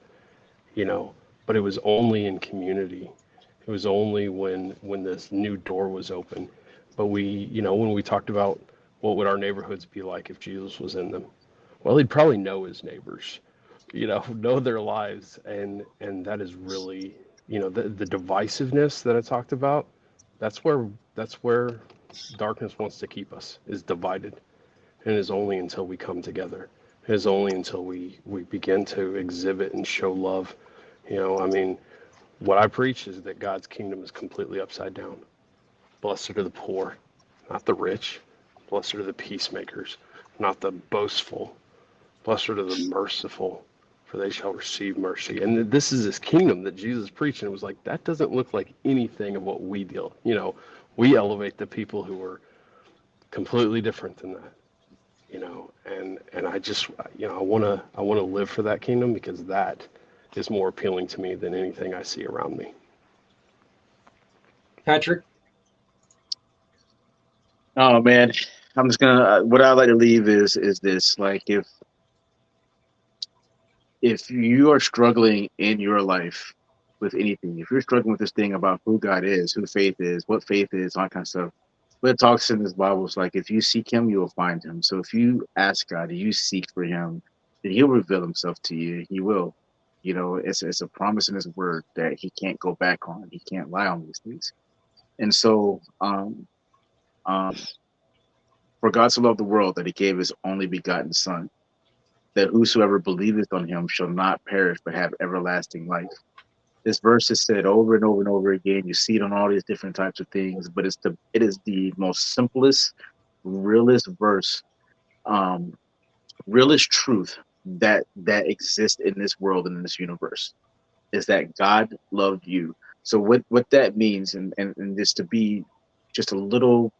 but it was only in community. It was only when this new door was open. But when we talked about what would our neighborhoods be like if Jesus was in them, well, he'd probably know his neighbors, know their lives, and that is really, the divisiveness that I talked about. That's where darkness wants to keep us, is divided. And it is only until we come together. It is only until we begin to exhibit and show love. I mean, what I preach is that God's kingdom is completely upside down. Blessed are the poor, not the rich. Blessed are the peacemakers, not the boastful. Blessed are the merciful, for they shall receive mercy. And this is this kingdom that Jesus preached, and it was like, that doesn't look like anything of what we deal. We elevate the people who are completely different than that. And I just, I want to live for that kingdom, because that is more appealing to me than anything I see around me. Patrick, Oh man, I'm just gonna. What I like to leave is this: like, if you are struggling in your life with anything, if you're struggling with this thing about who God is, who faith is, what faith is, all that kind of stuff, what it talks in this Bible is like, if you seek Him, you will find Him. So if you ask God, you seek for Him, then He'll reveal Himself to you. He will. It's a promise in His Word that He can't go back on. He can't lie on these things. And so, um, for God so loved the world that He gave His only begotten Son, that whosoever believeth on Him shall not perish but have everlasting life. This verse is said over and over and over again. You see it on all these different types of things, but it is the most simplest, realest verse, um, realest truth that exists in this world and in this universe, is that God loved you. So what that means, and just to be just a little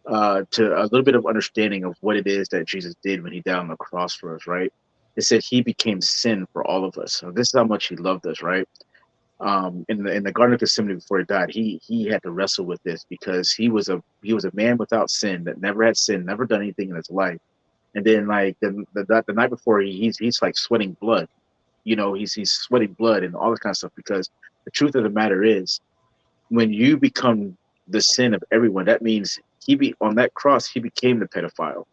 to a little bit of understanding of what it is that Jesus did when He died on the cross for us, right? It said He became sin for all of us. So this is how much He loved us, right? In the Garden of Gethsemane before He died, he had to wrestle with this, because he was a man without sin, that never had sinned, never done anything in his life. And then, like, the night before, he's like sweating blood. He's sweating blood and all this kind of stuff, because the truth of the matter is, when you become the sin of everyone, that means on that cross, He became the pedophile.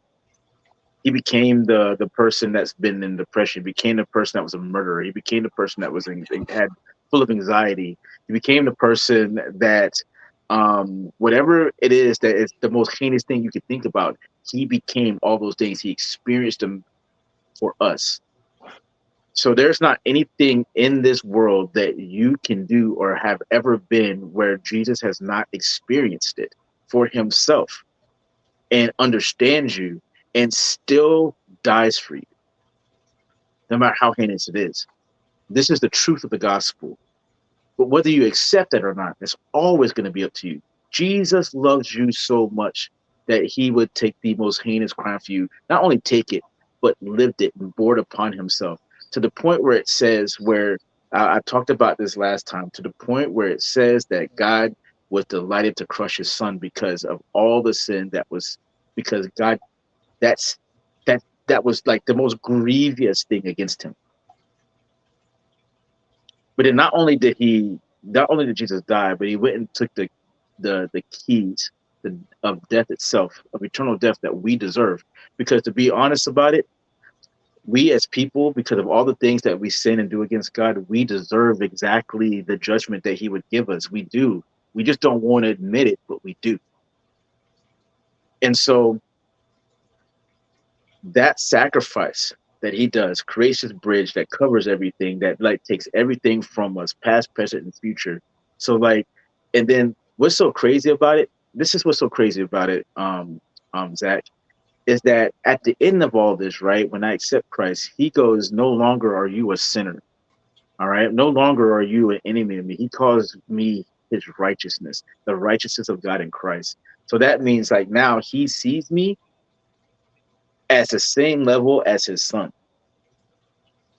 He became the person that's been in depression. He became the person that was a murderer. He became the person that had full of anxiety. He became the person that, whatever it is that is the most heinous thing you could think about, He became all those things. He experienced them for us. So there's not anything in this world that you can do or have ever been where Jesus has not experienced it for Himself and understands you and still dies for you, no matter how heinous it is. This is the truth of the gospel. But whether you accept it or not, it's always going to be up to you. Jesus loves you so much that He would take the most heinous crime for you, not only take it, but lived it and bore it upon Himself, to the point where it says, where I talked about this last time, to the point where it says that God was delighted to crush His Son because of all the sin that was, because God, that's that was like the most grievous thing against Him. But then not only did He not only did Jesus die, but he went and took the keys of death itself, of eternal death that we deserve. Because to be honest about it, we as people, because of all the things that we sin and do against God, we deserve exactly the judgment that he would give us. We do. We just don't want to admit it, but we do. And so that sacrifice that he does creates this bridge that covers everything, that like takes everything from us, past, present, and future. So like, and then what's so crazy about it? This is what's so crazy about it, Zach, is that at the end of all this, right, when I accept Christ, he goes, no longer are you a sinner. All right. No longer are you an enemy of me. He calls me his righteousness, the righteousness of God in Christ. So that means like now he sees me as the same level as his son,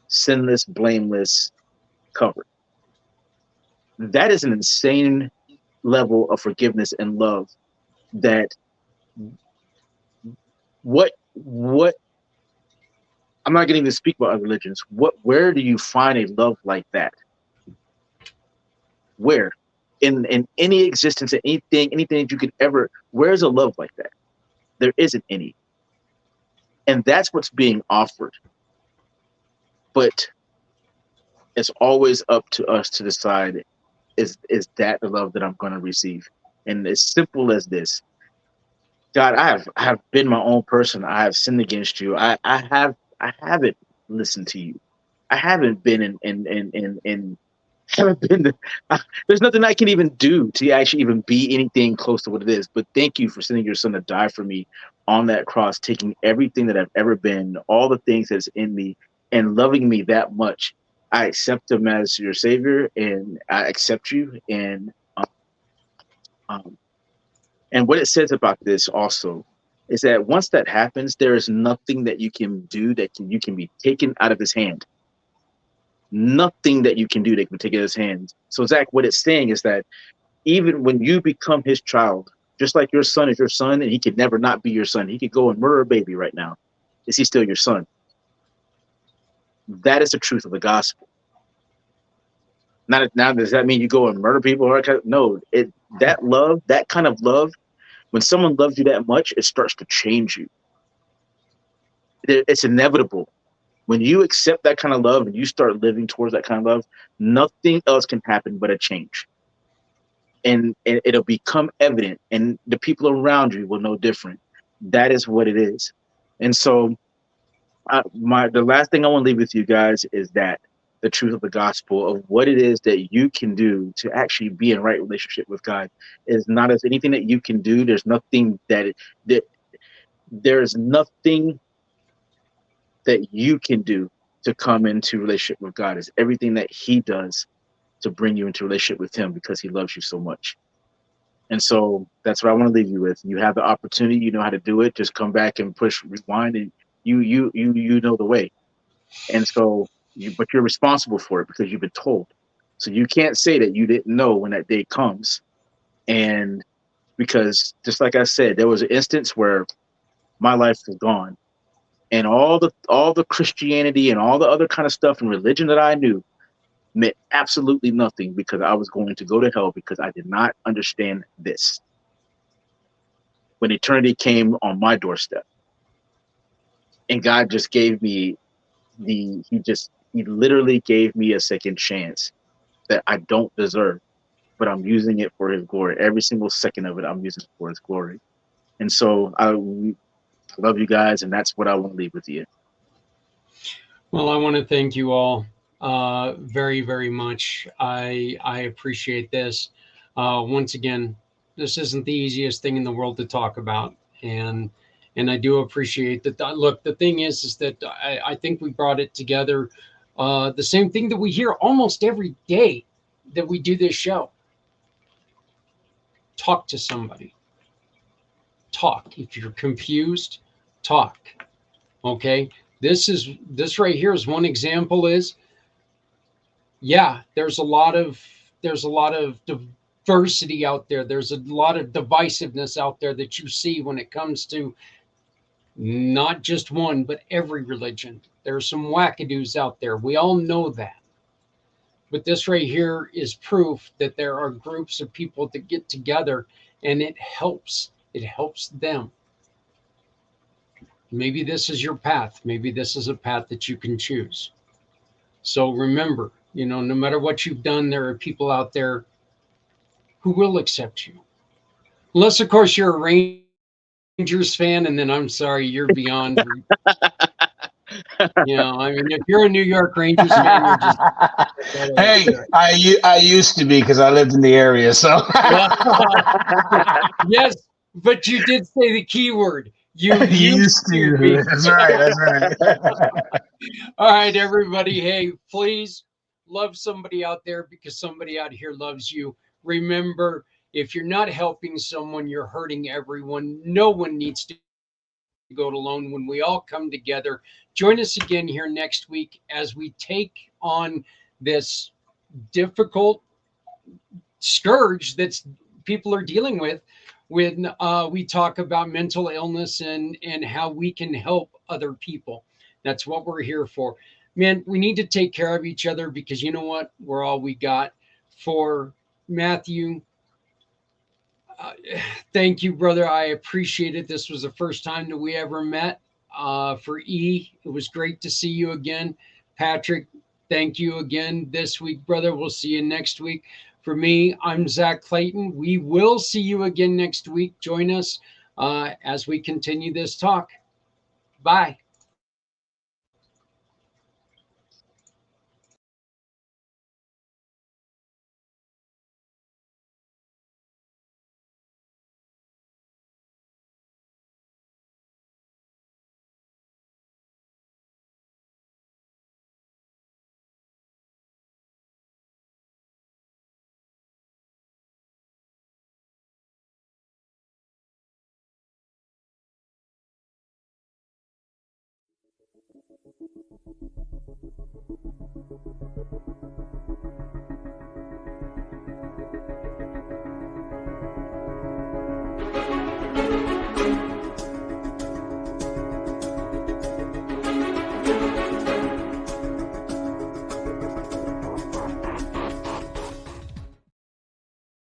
sinless, blameless, covered. That is an insane level of forgiveness and love that what I'm not going to speak about other religions. Where do you find a love like that? Where? In any existence, anything that you could ever, where's a love like that? There isn't any. And that's what's being offered. But it's always up to us to decide, is that the love that I'm going to receive? And as simple as this, God, I have been my own person. I have sinned against you. I haven't listened to you. I haven't been in haven't been there's nothing I can even do to actually even be anything close to what it is. But thank you for sending your son to die for me on that cross, taking everything that I've ever been, all the things that's in me, and loving me that much. I accept him as your savior, and I accept you. Um, and what it says about this also is that once that happens, there is nothing that you can do you can be taken out of his hand. Nothing that you can do that can take it out of his hands. So Zach, what it's saying is that even when you become his child, just like your son is your son, and he could never not be your son. He could go and murder a baby right now. Is he still your son? That is the truth of the gospel. Now does that mean you go and murder people? No, that love, that kind of love, when someone loves you that much, it starts to change you. It's inevitable. When you accept that kind of love and you start living towards that kind of love, nothing else can happen but a change. And it'll become evident, and the people around you will know different. That is what it is. And so the last thing I want to leave with you guys is that the truth of the gospel of what it is that you can do to actually be in right relationship with God is not as anything that you can do. There's nothing that there's nothing that you can do to come into relationship with God. It's everything that he does to bring you into relationship with him because he loves you so much. And so that's what I want to leave you with. You have the opportunity, you know how to do it. Just come back and push rewind, and you know the way. And so but you're responsible for it because you've been told. So you can't say that you didn't know when that day comes. And because just like I said, there was an instance where my life was gone, and all the Christianity and all the other kind of stuff and religion that I knew meant absolutely nothing because I was going to go to hell because I did not understand this. When eternity came on my doorstep, and God just gave me he literally gave me a second chance that I don't deserve, but I'm using it for his glory. Every single second of it, I'm using it for his glory. And so I love you guys, and that's what I want to leave with you. Well, I want to thank you all very, very much. I appreciate this. Once again, this isn't the easiest thing in the world to talk about, and I do appreciate that. Look, the thing is that I think we brought it together. The same thing that we hear almost every day that we do this show. Talk to somebody. Talk. If you're confused, talk. Okay. This right here is one example is, yeah, there's a lot of diversity out there. There's a lot of divisiveness out there that you see when it comes to not just one, but every religion. There's some wackadoos out there. We all know that. But this right here is proof that there are groups of people that get together and it helps. It helps them. Maybe this is your path. Maybe this is a path that you can choose. So remember, no matter what you've done, there are people out there who will accept you. Unless, of course, you're a Rangers fan, and then I'm sorry, you're beyond. I mean, if you're a New York Rangers fan, you're just. Hey, I used to be because I lived in the area. So Yes, but you did say the key word. You used to to. be. That's right. That's right. All right, everybody. Hey, please love somebody out there because somebody out here loves you. Remember, if you're not helping someone, you're hurting everyone. No one needs to go it alone. When we all come together, join us again here next week as we take on this difficult scourge that's people are dealing with when we talk about mental illness and how we can help other people. That's what we're here for. Man, we need to take care of each other because you know what? We're all we got. For Mathew, uh, thank you, brother. I appreciate it. This was the first time that we ever met. For E, it was great to see you again. Patric, thank you again this week, brother. We'll see you next week. For me, I'm Zach Clayton. We will see you again next week. Join us as we continue this talk. Bye.